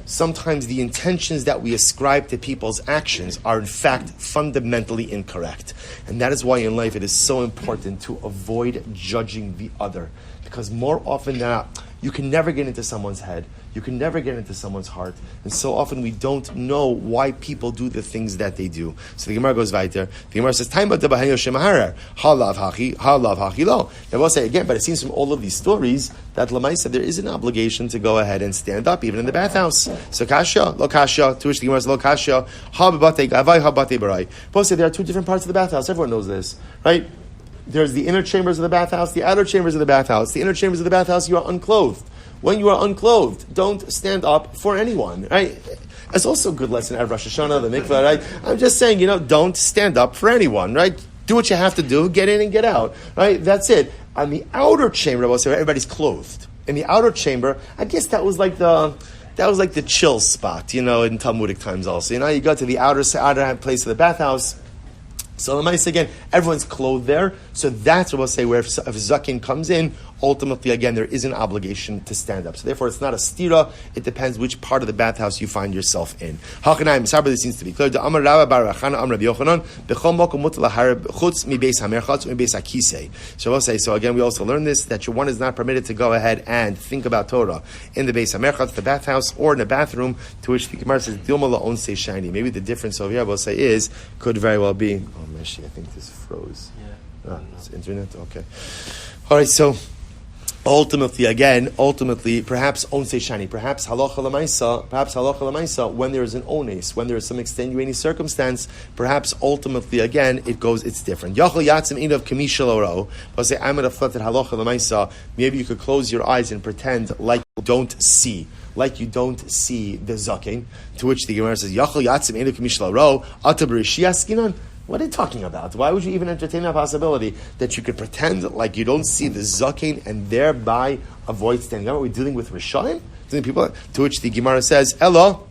Sometimes the intentions that we ascribe to people's actions are in fact fundamentally incorrect. And that is why in life it is so important to avoid judging the other. Because more often than not, you can never get into someone's head. You can never get into someone's heart. And so often we don't know why people do the things that they do. So the Gemara goes weiter. The Gemara says, Time but the Halav hachi lo. Now we'll say again, but it seems from all of these stories that Lamaisa, there is an obligation to go ahead and stand up, even in the bathhouse. So kasha, lo kasha, to which the Gemara says, lo kasha, ha b'batei gavai, ha b'batei barai. We'll say there are two different parts of the bathhouse. Everyone knows this, right? There's the inner chambers of the bathhouse, the outer chambers of the bathhouse. The inner chambers of the bathhouse, you are unclothed. When you are unclothed, don't stand up for anyone, right? It's also a good lesson at Rosh Hashanah, the mikvah, right? I'm just saying, don't stand up for anyone, right? Do what you have to do, get in and get out, right? That's it. On the outer chamber, everybody's clothed. In the outer chamber, I guess that was like the chill spot, in Talmudic times also. You go to the outer place of the bathhouse. So again, everyone's clothed there. So that's what we'll say where if Zakin comes in, ultimately again there is an obligation to stand up. So therefore it's not a stira, it depends which part of the bathhouse you find yourself in. This seems to be clear. So we'll say, so again we also learn this, that one is not permitted to go ahead and think about Torah in the Beis HaMerchatz, the bathhouse, or in a bathroom, to which the Gemara says, Shaindy. Maybe the difference over here we'll say could very well be, I think this froze. Yeah. It's internet? Okay. All right, so ultimately, perhaps onsei shani, perhaps halacha l'maisa, when there is an ones, when there is some extenuating circumstance, perhaps ultimately, again, it's different. Yachol yatzim inav kamishal oro. I'll say, I'm going to flip that halacha l'maisa. Maybe you could close your eyes and pretend like you don't see the zaken. To which the Gemara says, Yachol yatzim inav kamishal oro, ata b'rishiyaskinan. What are you talking about? Why would you even entertain that possibility that you could pretend like you don't see the zaken and thereby avoid standing up? Are we dealing with Rishonim? People? To which the Gemara says, Elo,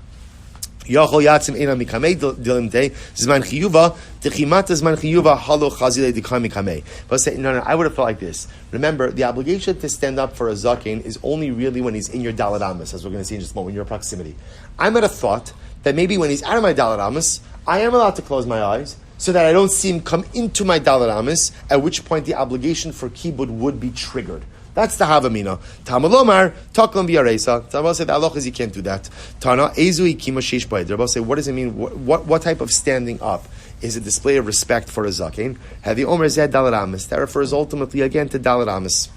Yachol yatzim ena mikamei dilimte zman chiyuva techimata zman chiyuva halo chazile dikam mikamei. But say no, I would have felt like this. Remember, the obligation to stand up for a zaken is only really when he's in your daled amas, as we're going to see in just a moment, in your proximity. I might have thought that maybe when he's out of my daled amas, I am allowed to close my eyes, so that I don't see him come into my daled amis, at which point the obligation for kibud would be triggered. That's the havamina. Tamalomar, taklam biaresa. Rabbi said, Allah is you can't do that. Tana, ezui kima sheish bayid. Rabbi said, what does it mean? What type of standing up is a display of respect for a zaken? Have the omer zed daled amis. That refers ultimately again to daled amis.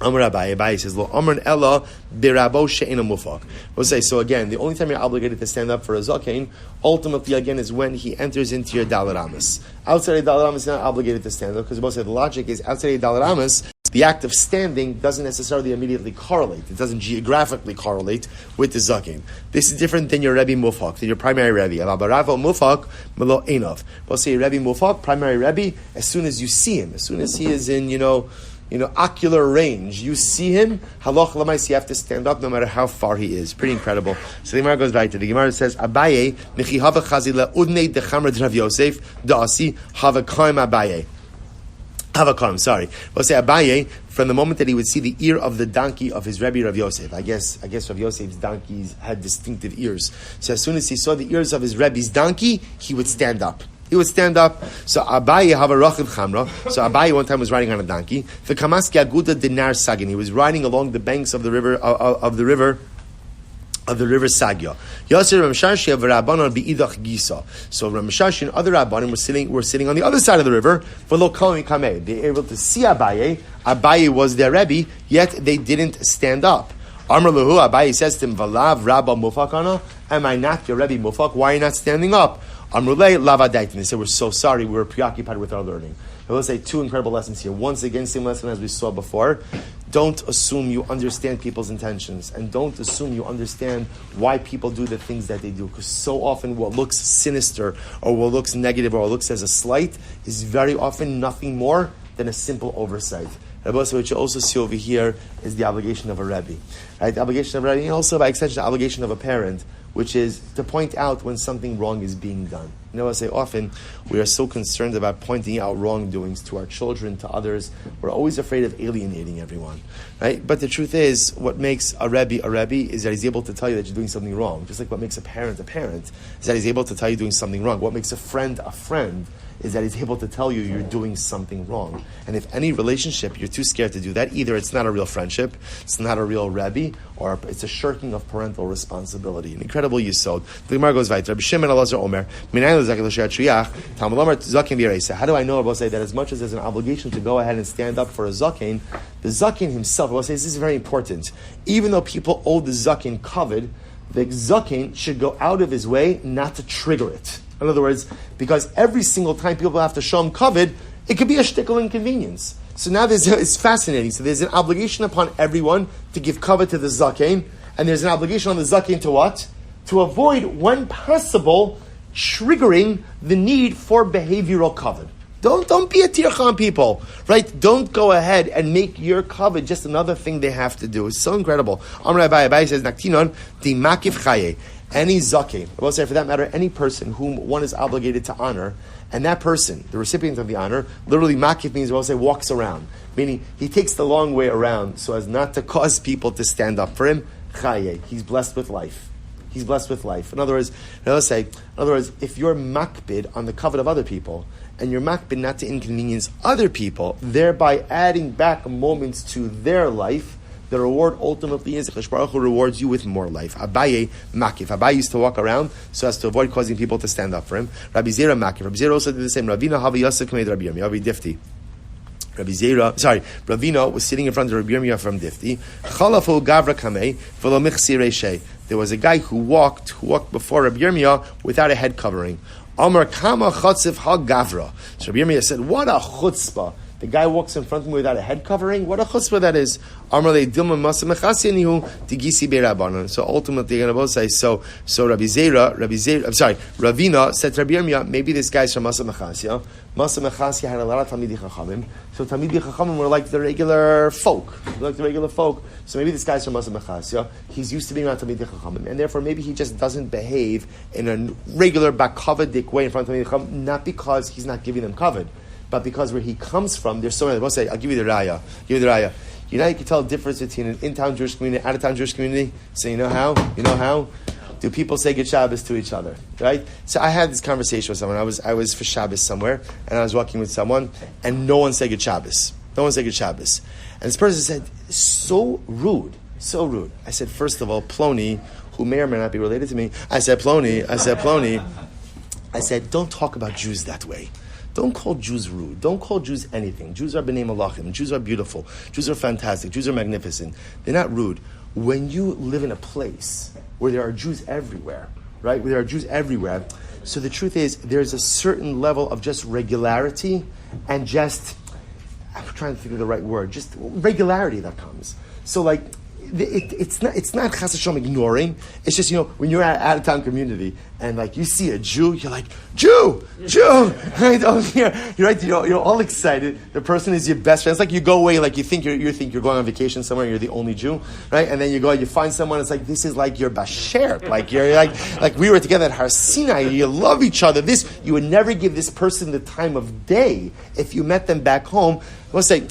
Amar Abaye says, "Lo Amar Ella birabo she'ena mufak." We'll say, so again, the only time you're obligated to stand up for a zaken, ultimately again, is when he enters into your daled amis. Outside of daled amis, you're not obligated to stand up, because we'll say the logic is outside of daled amis, the act of standing doesn't necessarily immediately correlate. It doesn't geographically correlate with the zaken. This is different than your Rebbe Mufak, than your primary Rebbe. Abaravo Mufak Melo Enov. We'll say Rebbe Mufak, primary Rebbe, as soon as you see him, as soon as he is in, ocular range, you see him, halach l'mais, you have to stand up no matter how far he is. Pretty incredible. So the Gemara goes back to the Gemara says, Abaye, michi hava chazila udnei dechamra Rav Yosef, da'asi hava kaim Abaye. Havakarim, sorry. We'll say Abaye, from the moment that he would see the ear of the donkey of his Rebbe Rav Yosef. I guess Rav Yosef's donkeys had distinctive ears. So as soon as he saw the ears of his Rebbe's donkey, he would stand up. He would stand up. So Abaye have a rachid chamra. So Abaye one time was riding on a donkey. The kamaski aguda dinar sagin. He was riding along the banks of the river of the river Sagya. Yasir Ramshashi of Rabbanon beidach gisa. So Ramshashi and other Rabbanon were sitting on the other side of the river. For lo kami kameh, they were able to see Abaye. Abaye was their Rebbe, yet they didn't stand up. Amar Lahu, Abaye says to him, Valav Rabba Mufakana, am I not your Rebbe Mufak? Why are you not standing up? Amrulei lavadait. And they said, we're so sorry, we were preoccupied with our learning. I will say two incredible lessons here. Once again, same lesson as we saw before. don't assume you understand people's intentions, and don't assume you understand why people do the things that they do, because so often what looks sinister, or what looks negative, or what looks as a slight, is very often nothing more than a simple oversight. What you also see over here is the obligation of a Rebbe. Right? The obligation of a Rebbe, and also by extension the obligation of a parent, which is to point out when something wrong is being done. You know, I say often, we are so concerned about pointing out wrongdoings to our children, to others. We're always afraid of alienating everyone. Right? But the truth is, what makes a Rebbe is that he's able to tell you that you're doing something wrong. Just like what makes a parent is that he's able to tell you doing something wrong. What makes a friend is that he's able to tell you you're doing something wrong. And if any relationship, you're too scared to do that, either it's not a real friendship, it's not a real Rebbe, or it's a shirking of parental responsibility. An incredible yesod. The Gemara goes weiter. Rabbi Shimon Elazar Omer, how do I know, Rabbi say, that as much as there's an obligation to go ahead and stand up for a zaken, the zaken himself, Rabbi says, this is very important. Even though people owe the zaken covered, the zaken should go out of his way not to trigger it. In other words, because every single time people have to show him covered, it could be a shtickle inconvenience. So now it's fascinating. So there's an obligation upon everyone to give cover to the zaken, and there's an obligation on the zaken to what? To avoid, when possible, triggering the need for behavioral cover. Don't be a tircha on people, right? Don't go ahead and make your cover just another thing they have to do. It's so incredible. Amar Abai says, "Naktinon di makif chaye." Any zaken, I will say for that matter, any person whom one is obligated to honor, and that person, the recipient of the honor, literally makif means, I will say, walks around, meaning he takes the long way around so as not to cause people to stand up for him. Chaye, he's blessed with life. He's blessed with life. In other words, if you're makbid on the covet of other people, and you're makbid not to inconvenience other people, thereby adding back moments to their life, the reward ultimately is Hashem Baruch Hu rewards you with more life. Abaye makif. Abaye used to walk around so as to avoid causing people to stand up for him. Rabbi Zera makif. Rabbi Zera also did the same. Ravina Havi Yosef Kamed Rabbi Yirmiyah. Rabbi Difti. Ravina was sitting in front of Rabbi Yirmiyah from Difti. Chalafu Gavra Kamei V'lo Michsi Reishei. There was a guy who walked before Rabbi Yirmiyah without a head covering. Amar Kama Chatzif Ha Gavra. So Rabbi Yirmiyah said, "What a chutzpah! The guy walks in front of me without a head covering. What a chutzpah that is." So ultimately, you're going to both say, so Ravina said to Rabbi Yirmiyah, maybe this guy's from Masa Mechasya. Masa Mechasya had a lot of Talmidei Chachamim. So Talmidei Chachamim were like the regular folk. So maybe this guy's from Masa Mechasya. He's used to being around Talmidei Chachamim, and therefore maybe he just doesn't behave in a regular bakavadik way in front of Talmidei Chachamim, not because he's not giving them covered, but because where he comes from, there's so many. I'll say, I'll give you the raya. You know, you can tell the difference between an in-town Jewish community, out-of-town Jewish community. So you know how? Do people say good Shabbos to each other? Right? So I had this conversation with someone. I was for Shabbos somewhere, and I was walking with someone, and no one said good Shabbos. And this person said, so rude. I said, first of all, Plony, who may or may not be related to me, I said, Plony, don't talk about Jews that way. Don't call Jews rude. Don't call Jews anything. Jews are b'nei malachim. Jews are beautiful. Jews are fantastic. Jews are magnificent. They're not rude. When you live in a place where there are Jews everywhere, right? So the truth is, there's a certain level of just regularity and just, I'm trying to think of the right word, just regularity that comes. So like, it's not chas v'shalom ignoring. It's just, when you're at out of town community and like you see a Jew, you're like Jew, right? You're right. You're all excited. The person is your best friend. It's like you go away, like you think you're going on vacation somewhere. And you're the only Jew, right? And then you go, you find someone. It's like this is like your basher. Like you're like we were together at Har Sinai. You love each other. You would never give this person the time of day if you met them back home. Let's say,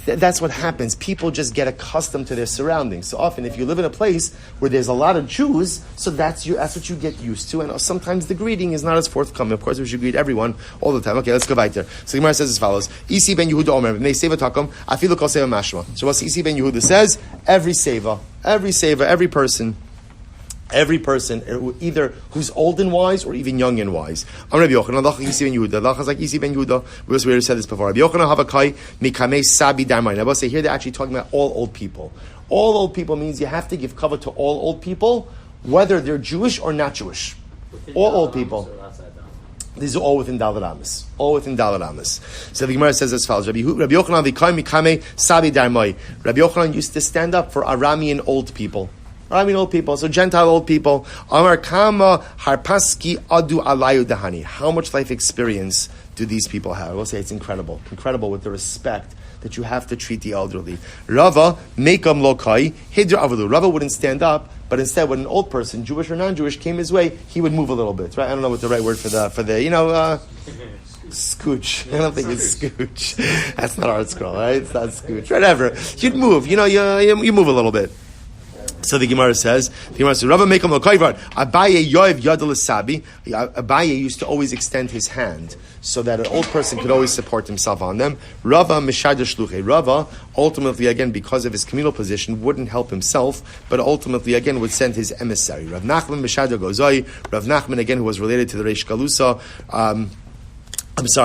that's what happens. People just get accustomed to their surroundings. So often, if you live in a place where there's a lot of Jews, so that's what you get used to. And sometimes the greeting is not as forthcoming. Of course, we should greet everyone all the time. Okay, let's go weiter. So the Gemara says as follows: Isi ben Yehuda Omer, v'nei seva takom, afilu kol seva mashma. So what Isi ben Yehuda says, every seva, every person, either who's old and wise or even young and wise. I'm Rabbi Yochanan, Allah Isi ben Yehuda. Allah is like Isi ben Yehuda. We already said this before. Rabbi Yochanan havakai mikamei sabi darmai. I will say here they're actually talking about all old people. All old people means you have to give cover to all old people, whether they're Jewish or not Jewish. All old people. These are all within Dalet Amos. All within Dalet Amos. So the Gemara says as follows: Rabbi Yochanan v'kay mikame sabi darmai. Rabbi Yochanan used to stand up for Aramean old people. So Gentile old people. Amar kama harpaski adu alayu dahani. How much life experience do these people have? I will say it's incredible. Incredible with the respect that you have to treat the elderly. Rava mekam lokai hidra avalu. Rava wouldn't stand up, but instead, when an old person, Jewish or non-Jewish, came his way, he would move a little bit. Right? I don't know what the right word for the scooch. I don't think it's scooch. That's not art scroll, right? It's not scooch. Whatever. You'd move. You move a little bit. So the Gemara says, Rava mekam lokayvar. Abaye yoiv yadal sabi. Abaye used to always extend his hand so that an old person could always support himself on them. Rava mishada shluche. Rava ultimately, again, because of his communal position, wouldn't help himself, but ultimately, again, would send his emissary. Rav Nachman mishada gozai. Rav Nachman, again, who was related to the Reish Galusa.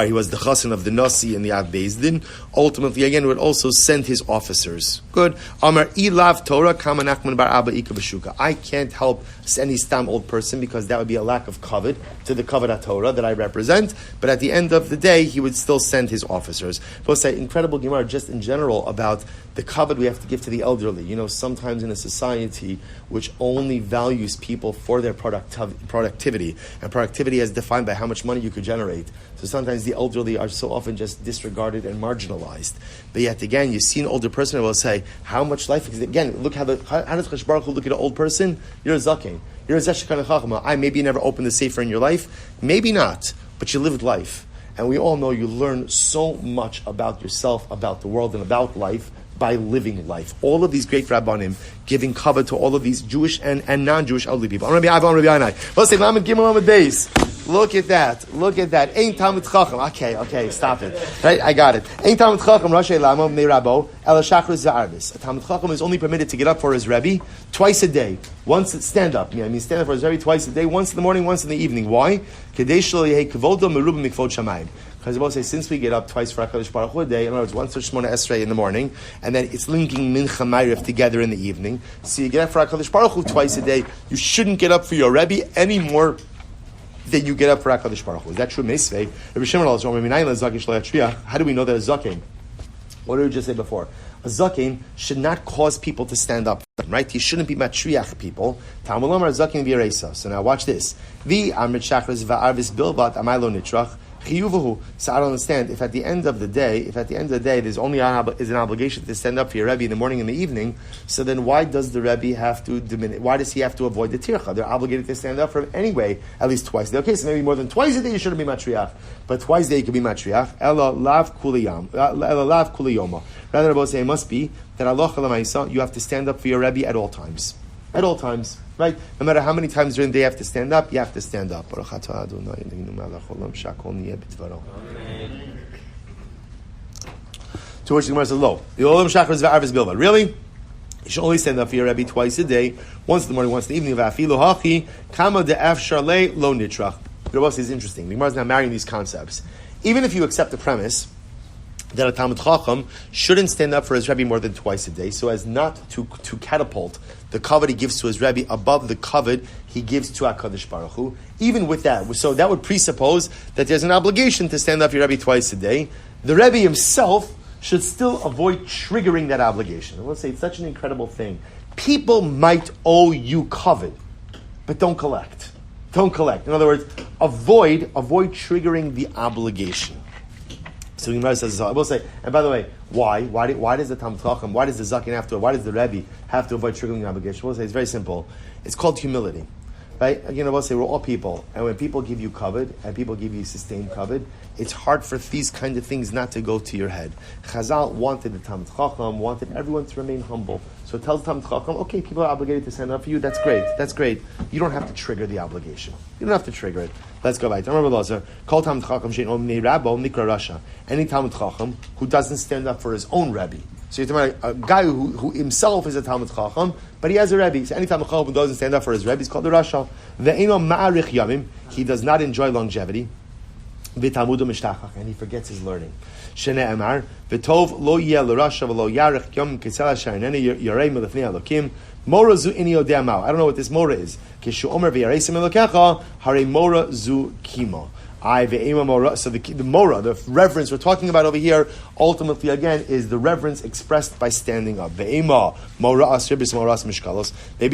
He was the chassan of the Nasi and the Av Beis Din. Ultimately, again, would also send his officers. Good. Amar ilav Torah kama Nachman bar Abba ika b'shuka. I can't help any stam old person because that would be a lack of kavod to the kavod HaTorah that I represent. But at the end of the day, he would still send his officers. We'll say incredible Gemara just in general about the kavod we have to give to the elderly. Sometimes in a society which only values people for their productivity, and productivity is defined by how much money you could generate. So sometimes the elderly are so often just disregarded and marginalized. But yet again, you see an older person and will say, how much life? Again, look how does Chash Baruch Hu look at an old person? You're a zaken. You're a zeshkan chachma. Maybe you never opened the sefer in your life. Maybe not, but you lived life. And we all know you learn so much about yourself, about the world, and about life by living life. All of these great rabbanim giving cover to all of these Jewish and non-Jewish elderly people. Let's say Lamed Gimel Lamed Beis. Look at that. Ain't Talmud Chacham. Okay, stop it. Right, I got it. Ain't Talmud Chacham Rashi Lama Mnei Rabo El Shachar Za'arbis. A Talmud Chacham is only permitted to get up for his Rebbe twice a day. Stand up for his Rebbe twice a day, once in the morning, once in the evening. Why? Kadesh Lo Yehei Kavodo Merubah Mikvod Shamayim. Because we'll say, since we get up twice for HaKadosh Baruch Hu a day, in other words, once for Shmona Esrei in the morning, and then it's linking Mincha Ma'ariv together in the evening, so you get up for HaKadosh Baruch Hu twice a day, you shouldn't get up for your Rebbe any more than you get up for HaKadosh Baruch Hu. Is that true? Meisvei. Rabbi Shmuel, how do we know that a zaken? What did we just say before? A zaken should not cause people to stand up, right? He shouldn't be matriach people. Talmud Lomar zaken v'yareisa. So now watch this. Vi amrit shachris va'arvis bilbat amaylo nitrach. So I don't understand. If at the end of the day, there's only is an obligation to stand up for your Rebbe in the morning and the evening, so then why does the Rebbe have to diminish? Why does he have to avoid the tircha? They're obligated to stand up for him anyway, at least twice a day. Okay, so maybe more than twice a day you shouldn't be matriach, but twice a day you could be matriach. Ela lav kuliyoma. Rather, about say it must be that Allah Lamaisa, you have to stand up for your Rebbe at all times. At all times. Right? No matter how many times during the day you have to stand up, you have to stand up. To which the Gemara says, "Lo, the olam shachar is va'arvis bilva." Really? You should only stand up for your Rebbe twice a day, once in the morning, once in the evening. Va'afilu hachi kama de'af sharlei lo nitrach. The Gemara is interesting. The Gemara is now marrying these concepts. Even if you accept the premise that a Talmud Chacham shouldn't stand up for his Rebbe more than twice a day, so as not to catapult the kavod he gives to his Rebbe above the kavod he gives to HaKadosh Baruch Hu. Even with that, so that would presuppose that there's an obligation to stand up for your Rebbe twice a day. The Rebbe himself should still avoid triggering that obligation. I will say it's such an incredible thing. People might owe you kavod, but don't collect. Don't collect. In other words, avoid triggering the obligation. So the Gemara says, I will say, and by the way, why does the Talmud Chacham, why does the Zaken have to, why does the Rebbe have to avoid triggering the obligation? We'll say it's very simple. It's called humility. Right? Again, I will say we're all people, and when people give you kavod, and people give you sustained kavod, it's hard for these kind of things not to go to your head. Chazal wanted the Talmud Chacham, wanted everyone to remain humble. So it tells the Talmud Chacham, okay, people are obligated to stand up for you, that's great. You don't have to trigger the obligation. You don't have to trigger it. Let's go right. Remember, Lazar, call Talmud Chacham shein omnei Rabbo nikra Rasha. Any Talmud Chacham who doesn't stand up for his own Rebbe. So you're talking about a guy who himself is a Talmud Chacham, but he has a Rebbe. So any Talmud Chacham who doesn't stand up for his Rebbe is called a Rasha. Ve'eno ma'arich yamim. He does not enjoy longevity. V'talmudu mishtachach, and he forgets his learning. Shene Amar, v'tov lo yeh l'rasha v'lo yarich yom kisel ha'sharineni yorei melefnei Elokim Mora zu ini odea mao. I don't know what this mora is. Kishu omer v'yaresim elokecha hare mora zu kimo. So the mora, the reverence we're talking about over here, ultimately again is the reverence expressed by standing up. Maybe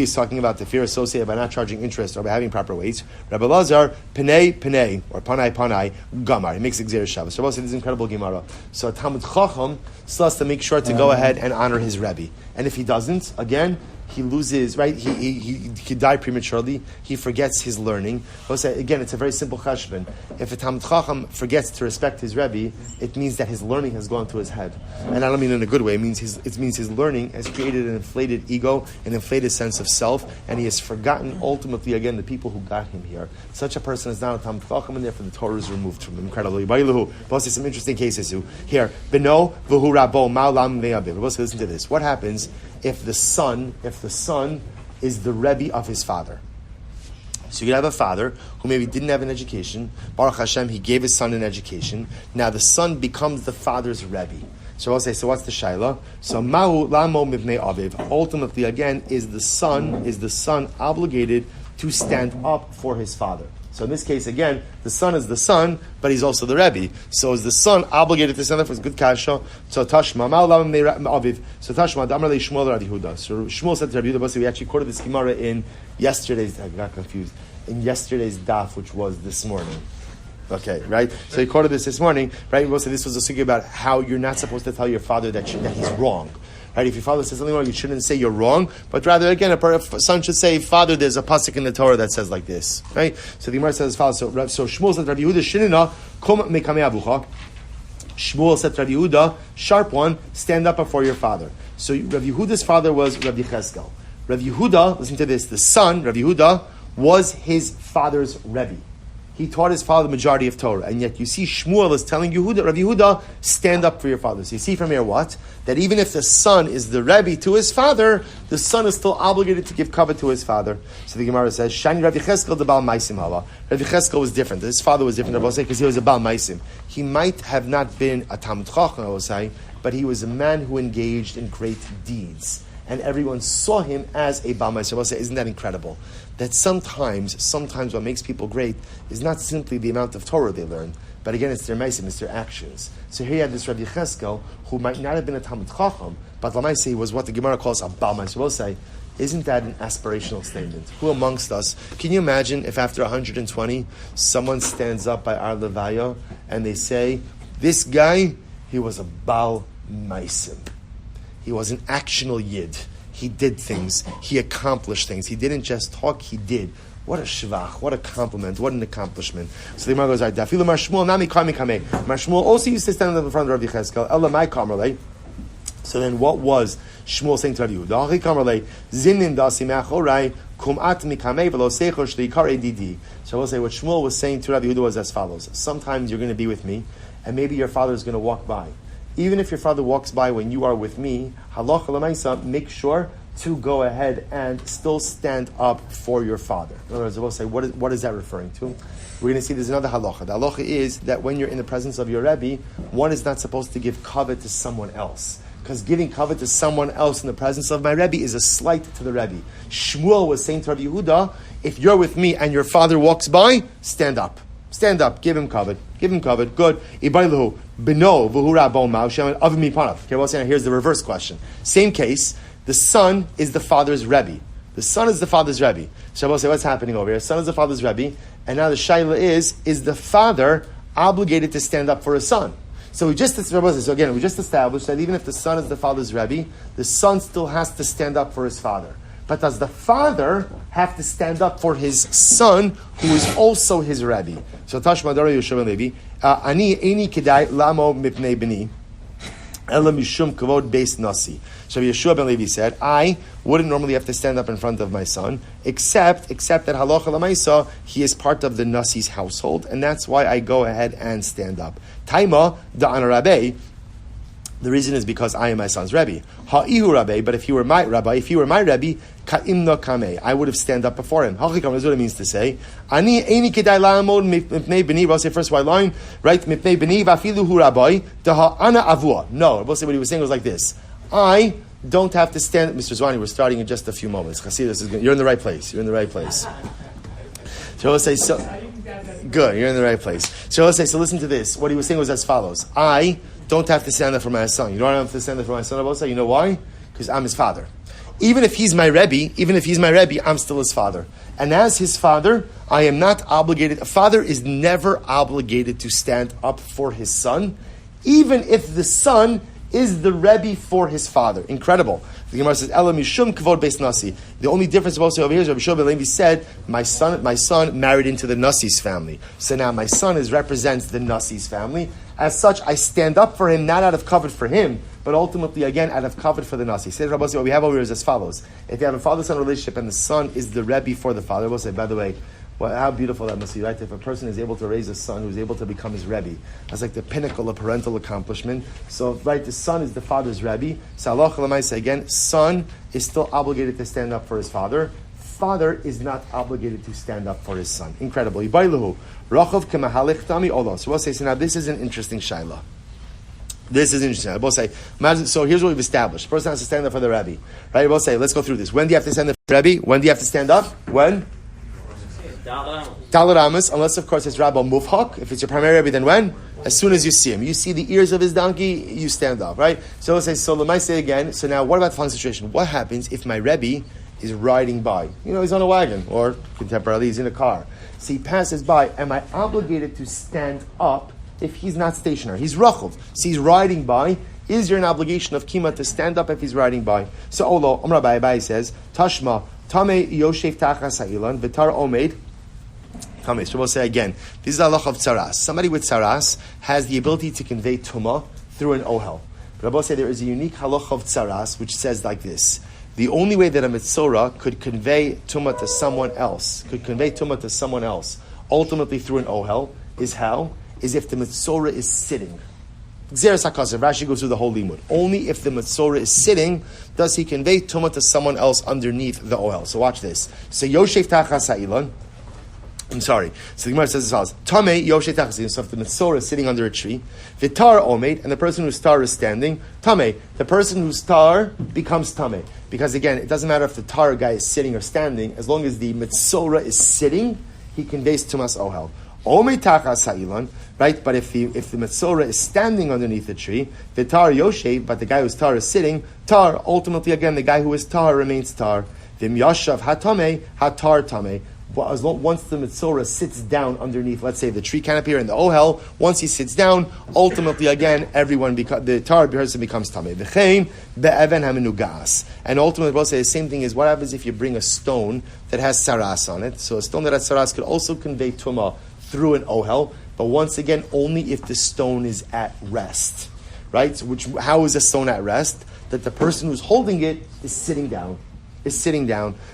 he's talking about the fear associated by not charging interest or by having proper weights. Rabbi Lazar, penei, or panai, gamar. He makes Zecharya Shabbos. So this is incredible Gemara. So Talmud Chacham still has to make sure to go ahead and honor his Rebbe. And if he doesn't, again, he loses, right? He could die prematurely. He forgets his learning. Again, it's a very simple cheshbon. If a Talmud Chacham forgets to respect his Rebbe, it means that his learning has gone to his head. And I don't mean in a good way. It means his learning has created an inflated ego, an inflated sense of self, and he has forgotten ultimately, again, the people who got him here. Such a person is not a Talmud Chacham, and therefore the Torah is removed from him. Incredibly. We'll see some interesting cases here. Beno v'hu rabo ma'olam ve'aviv. We'll listen to this. What happens if the son is the Rebbe of his father? So you could have a father who maybe didn't have an education. Baruch Hashem, he gave his son an education. Now the son becomes the father's Rebbe. So I'll say, so what's the shaila? So mahu lamo mivnei aviv. Ultimately, again, is the son obligated to stand up for his father? So in this case, again, the son is the son, but he's also the Rebbe. So is the son obligated to stand up for his good kasha? So Tashma, Aviv. So Tashma, Damar le Shmuel Rabbi Yehuda. So Shmuel said to Rabbi Yehuda, we actually quoted this Gemara in yesterday's, I got confused, in yesterday's daf, which was this morning. Okay, right? So he quoted this morning, right? We'll say this was a sugya about how you're not supposed to tell your father that he's wrong. Right? If your father says something wrong, you shouldn't say you're wrong, but rather, again, a son should say, Father, there's a pasuk in the Torah that says like this. Right? So the Gemara says as follows. So Shmuel said, Rabbi Yehuda, Shinina, kum mekamei avucha. Shmuel said to Rabbi Yehuda, sharp one, stand up before your father. So Rabbi Yehuda's father was Rabbi Cheskel. Rabbi Yehuda, listen to this, the son, Rabbi Yehuda, was his father's Rebbe. He taught his father the majority of Torah. And yet you see Shmuel is telling Yehuda, Rabbi Yehuda, stand up for your father. So you see from here what? That even if the son is the Rebbe to his father, the son is still obligated to give cover to his father. So the Gemara says, Shani Rabbi Cheskel the Baal Maisim hava. Rabbi Cheskel was different. His father was different, I will say, because he was a Baal Maisim. He might have not been a Talmud Chacham, I will say, but he was a man who engaged in great deeds. And everyone saw him as a Baal Maisim. I will say, isn't that incredible? That sometimes what makes people great is not simply the amount of Torah they learn, but again, it's their maisim, it's their actions. So here you have this Rabbi Cheskel, who might not have been a Talmud Chacham, but Lamaisi, he was what the Gemara calls a Baal Maisim. We'll say, isn't that an aspirational statement? Who amongst us, can you imagine if after 120, someone stands up by our Levaya and they say, this guy, he was a Baal Maisim. He was an actional Yid. He did things. He accomplished things. He didn't just talk, he did. What a shvach, what a compliment, what an accomplishment. So the Gemara goes, right, Dafilu Mar Shmuel nami kami kame. Mar Shmuel also used to stand in front of Rabbi Cheskel. Ella mai kamerle. So then what was Shmuel saying to Rabbi Yehuda? Hachi kamerle, zinin dasi me'achorai, kum'at mikame v'lo seichosh li'ikar edidi. So I will say what Shmuel was saying to Rabbi Yehuda was as follows. Sometimes you're going to be with me, and maybe your father is going to walk by. Even if your father walks by when you are with me, halacha l'maisa, make sure to go ahead and still stand up for your father. In other words, I will say, what is that referring to? We're going to see there's another halacha. The halacha is that when you're in the presence of your Rebbe, one is not supposed to give kavod to someone else. Because giving kavod to someone else in the presence of my Rebbe is a slight to the Rebbe. Shmuel was saying to Rabbi Yehuda, if you're with me and your father walks by, stand up. Stand up, give him kavod. Give him kavod. Good. Beno v'hu rabo ma'u avim mipanav. Okay, well, here's the reverse question. Same case. The son is the father's Rebbe. The son is the father's Rebbe. So we'll say, what's happening over here? The son is the father's Rebbe, and now the shaila is the father obligated to stand up for his son? So we just established that even if the son is the father's Rebbe, the son still has to stand up for his father. But does the father have to stand up for his son, who is also his Rebbe? So Tashma Dara Yeshua Levi, Ani Eini Kedai Lamo Mipnei B'ni, Ela Mishum Kavod Beis Nasi. So Yeshua ben Levi said, I wouldn't normally have to stand up in front of my son, except that halacha l'maisa, he is part of the Nasi's household, and that's why I go ahead and stand up. Taima da'an rabbe. The reason is because I am my son's Rebbe. Ha'ihu Rabbi, but if he were my Rabbi, if he were my Rebbe, ka'imna kameh, I would have stand up before him. Hachikam is what it means to say. Ani eini kedai la'amod mipnei b'ni. We'll say first white line, right? Mipnei b'ni v'afilu hu Rabbi, daha ana avua. No, we'll say what he was saying was like this. I don't have to stand. Mr. Zwani, we're starting in just a few moments. Chassidus is good. You're in the right place. You're in the right place. So let's say, good, you're in the right place. So let's say, so listen to this. What he was saying was as follows. I don't have to stand up for my son. You don't have to stand up for my son, Rabbi. You know why? Because I'm his father. Even if he's my Rebbe, I'm still his father. And as his father, I am not obligated. A father is never obligated to stand up for his son, even if the son is the Rebbe for his father. Incredible. The Gemara says, "Ela mishum kvod beis nasi." The only difference also over here is Rabbi Shmuel Silber said, "My son married into the Nasi's family." So now my son represents the Nasi's family. As such, I stand up for him, not out of kavod for him, but ultimately again out of kavod for the Nasi. Say, Rabbi, what we have over here is as follows: if you have a father-son relationship and the son is the Rebbe for the father, we'll say, by the way, well, how beautiful that must be, right? If a person is able to raise a son who's able to become his Rebbe, that's like the pinnacle of parental accomplishment. So, right, the son is the father's Rebbe. So, Allah Chalamaysa, again, son is still obligated to stand up for his father. Father is not obligated to stand up for his son. Incredible. So, we'll say, so now this is an interesting shaila. This is interesting. We'll say, so here's what we've established. The person has to stand up for the Rebbe. Right? We'll say, let's go through this. When do you have to stand up for the Rebbe? When do you have to stand up? When? Daled Amos, unless of course it's Rabbi Mufhak. If it's your primary Rebbe, then when? As soon as you see him. You see the ears of his donkey, you stand up, right? So let's say, so let me say again, so now what about the following situation? What happens if my Rebbe is riding by? You know, he's on a wagon, or contemporarily he's in a car. So he passes by, am I obligated to stand up if he's not stationary? He's Rachov, so he's riding by. Is there an obligation of Kima to stand up if he's riding by? So Olo, Rabbi Abai says, Tashma, Tame Yoshev Tachas Ha'ilan, Vitar Omeid. So we'll say again, this is a halach of tzaras. Somebody with tzaras has the ability to convey tumah through an ohel. But I will say there is a unique halach of tzaras which says like this: the only way that a mitzora could convey tumah to someone else, ultimately through an ohel, is how? Is if the mitzora is sitting. Xeris HaKasav, Rashi goes through the whole limud. Only if the mitzora is sitting does he convey tumah to someone else underneath the ohel. So watch this. So Yoshev Tachas Ha'ilan. I'm sorry. So the Gemara says as follows: Tamei Yoshe Tachas. So if the Mitzora is sitting under a tree, Vitar Omeid, and the person whose tar is standing, Tamei. The person whose tar becomes Tamei. Because again, it doesn't matter if the tar guy is sitting or standing, as long as the Mitzora is sitting, he conveys Tumas Ohel. Omeid Tachas Ha'ilan, right? But if the Mitzora is standing underneath the tree, Vitar Yoshe, but the guy whose tar is sitting, tar, ultimately again, the guy who is tar remains tar. Vim Yashav Hatamei, Hatar Tamei. Once the Mitzora sits down underneath, let's say the tree canopy or in the ohel, once he sits down, ultimately again, the tar person becomes tamei. V'chein be'even hamenugas. And ultimately, we'll say the same thing is what happens if you bring a stone that has saras on it. So a stone that has saras could also convey tumah through an ohel, but once again, only if the stone is at rest. Right? So how is a stone at rest? That the person who's holding it is sitting down.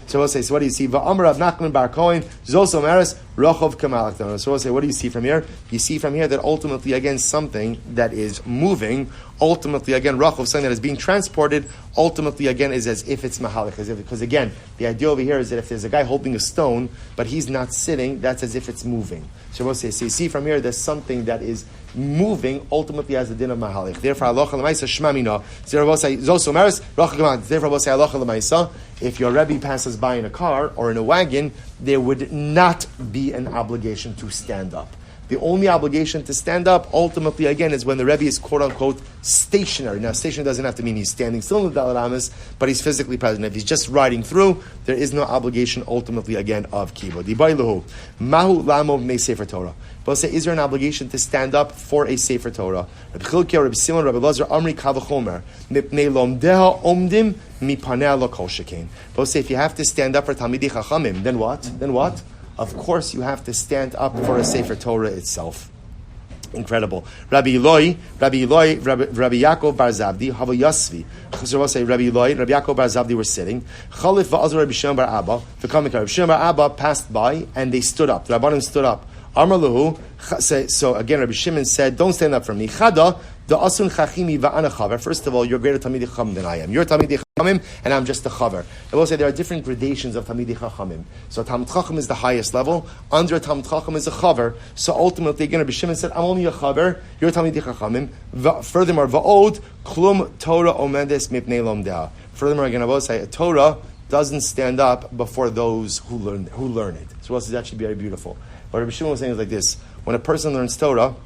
So we'll say, so what do you see? Va'amar Rav Nachman bar Kohen, Zoso Maris, Rochov Kamalakton. So we'll say, what do you see from here? You see from here that ultimately, again, something that is moving, ultimately, again, Rochov, something that is being transported, ultimately, again, is as if it's Mahalik. Because again, the idea over here is that if there's a guy holding a stone, but he's not sitting, that's as if it's moving. So we'll say, so you see from here, there's something that is moving, ultimately as the din of Mahalik. Therefore, halacha l'maisa shmamina. Therefore, we'll say halacha l'maisa. If your Rebbe passes by in a car or in a wagon, there would not be an obligation to stand up. The only obligation to stand up, ultimately, again, is when the Rebbe is quote-unquote stationary. Now, stationary doesn't have to mean he's standing still in the Daled Amos, but he's physically present. If he's just riding through, there is no obligation, ultimately, again, of kibud. Mahu lamo me sefer Torah. But say, is there an obligation to stand up for a sefer Torah? Rabbi Chilkiah, Rabbi Simon, Rabbi Lazar, Amri Kavachomer, mipnei lomdeha omdim mipaneh lo kol shekain. But say, if you have to stand up for Talmidei Chachamim, then what? Of course, you have to stand up for a Sefer Torah itself. Incredible. Rabbi Yaakov Bar Zabdi, Hava Yasvi. So we'll say Rabbi Yaakov Bar Zabdi were sitting. Chalif va'azar Rabbi Shimon Bar Abba. Rabbi Shimon Bar Abba passed by and they stood up. The Rabbanim stood up. Amar Lahu. So again, Rabbi Shimon said, "Don't stand up for me." Chada the asun chachimi va'ana chaver. First of all, you're greater Talmidei Chacham than I am. You're Talmidei and I'm just a chaver. I will say there are different gradations of Talmidei Chachamim. So a Talmid Chacham is the highest level. Under a Talmid Chacham is a chaver. So ultimately, again, Rabbi Shimon said, I'm only a chaver. You're a Talmidei Chachamim. Furthermore, va'od klum Torah omendes mipnei lomdea. Furthermore, again, I will say a Torah doesn't stand up before those who learn it. So this is actually very beautiful. What Rabbi Shimon was saying is like this: when a person learns Torah,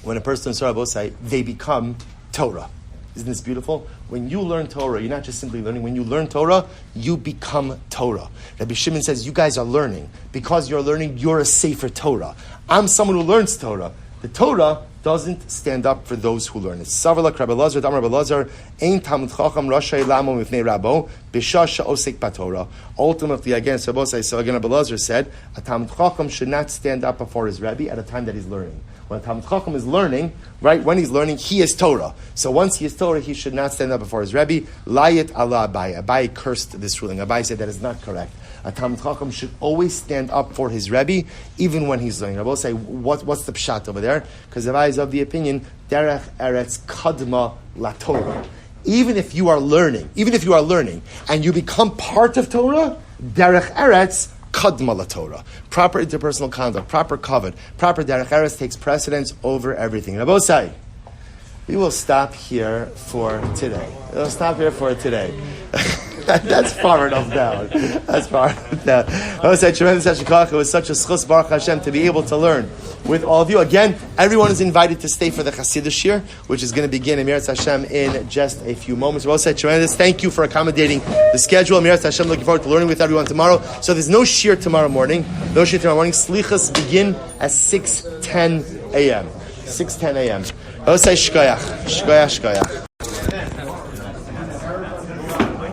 I will say they become Torah. Isn't this beautiful? When you learn Torah, you're not just simply learning. When you learn Torah, you become Torah. Rabbi Shimon says, you guys are learning. Because you're learning, you're a Sefer Torah. I'm someone who learns Torah. The Torah doesn't stand up for those who learn it. Savalak Rabbi Lazar, Dam Rabbi Lazar, Ein Talmud Chacham Rashay Lamo Mifnei Rabo, B'Shasha Osek Batorah. Ultimately, again, so again, Rabbi Lazar said, a Talmud Chacham should not stand up before his Rebbe at a time that he's learning. When a Talmud Chacham is learning, right, when he's learning, he is Torah. So once he is Torah, he should not stand up before his Rebbe. Layet Allah Abai. Abai cursed this ruling. Abai said that is not correct. A Talmud Chacham should always stand up for his Rebbe, even when he's learning. I will say, what's the pshat over there? Because Abai is of the opinion, Derech Eretz Kadma La Torah. Even if you are learning, and you become part of Torah, Derech Eretz Kadma La Torah. Proper interpersonal conduct, proper kavod, proper Derech Eretz takes precedence over everything. And I will say, we will stop here for today. That's far enough down. I would say tremendous hashikach. It was such a zechus Baruch Hashem to be able to learn with all of you. Again, everyone is invited to stay for the Chassidus Shir, which is going to begin in Eretz Hashem in just a few moments. I will say tremendous. Thank you for accommodating the schedule. Eretz Hashem, looking forward to learning with everyone tomorrow. So there's no shir tomorrow morning. Slichas begin at 6:10 a.m. 6:10 a.m. I will say shkoyach.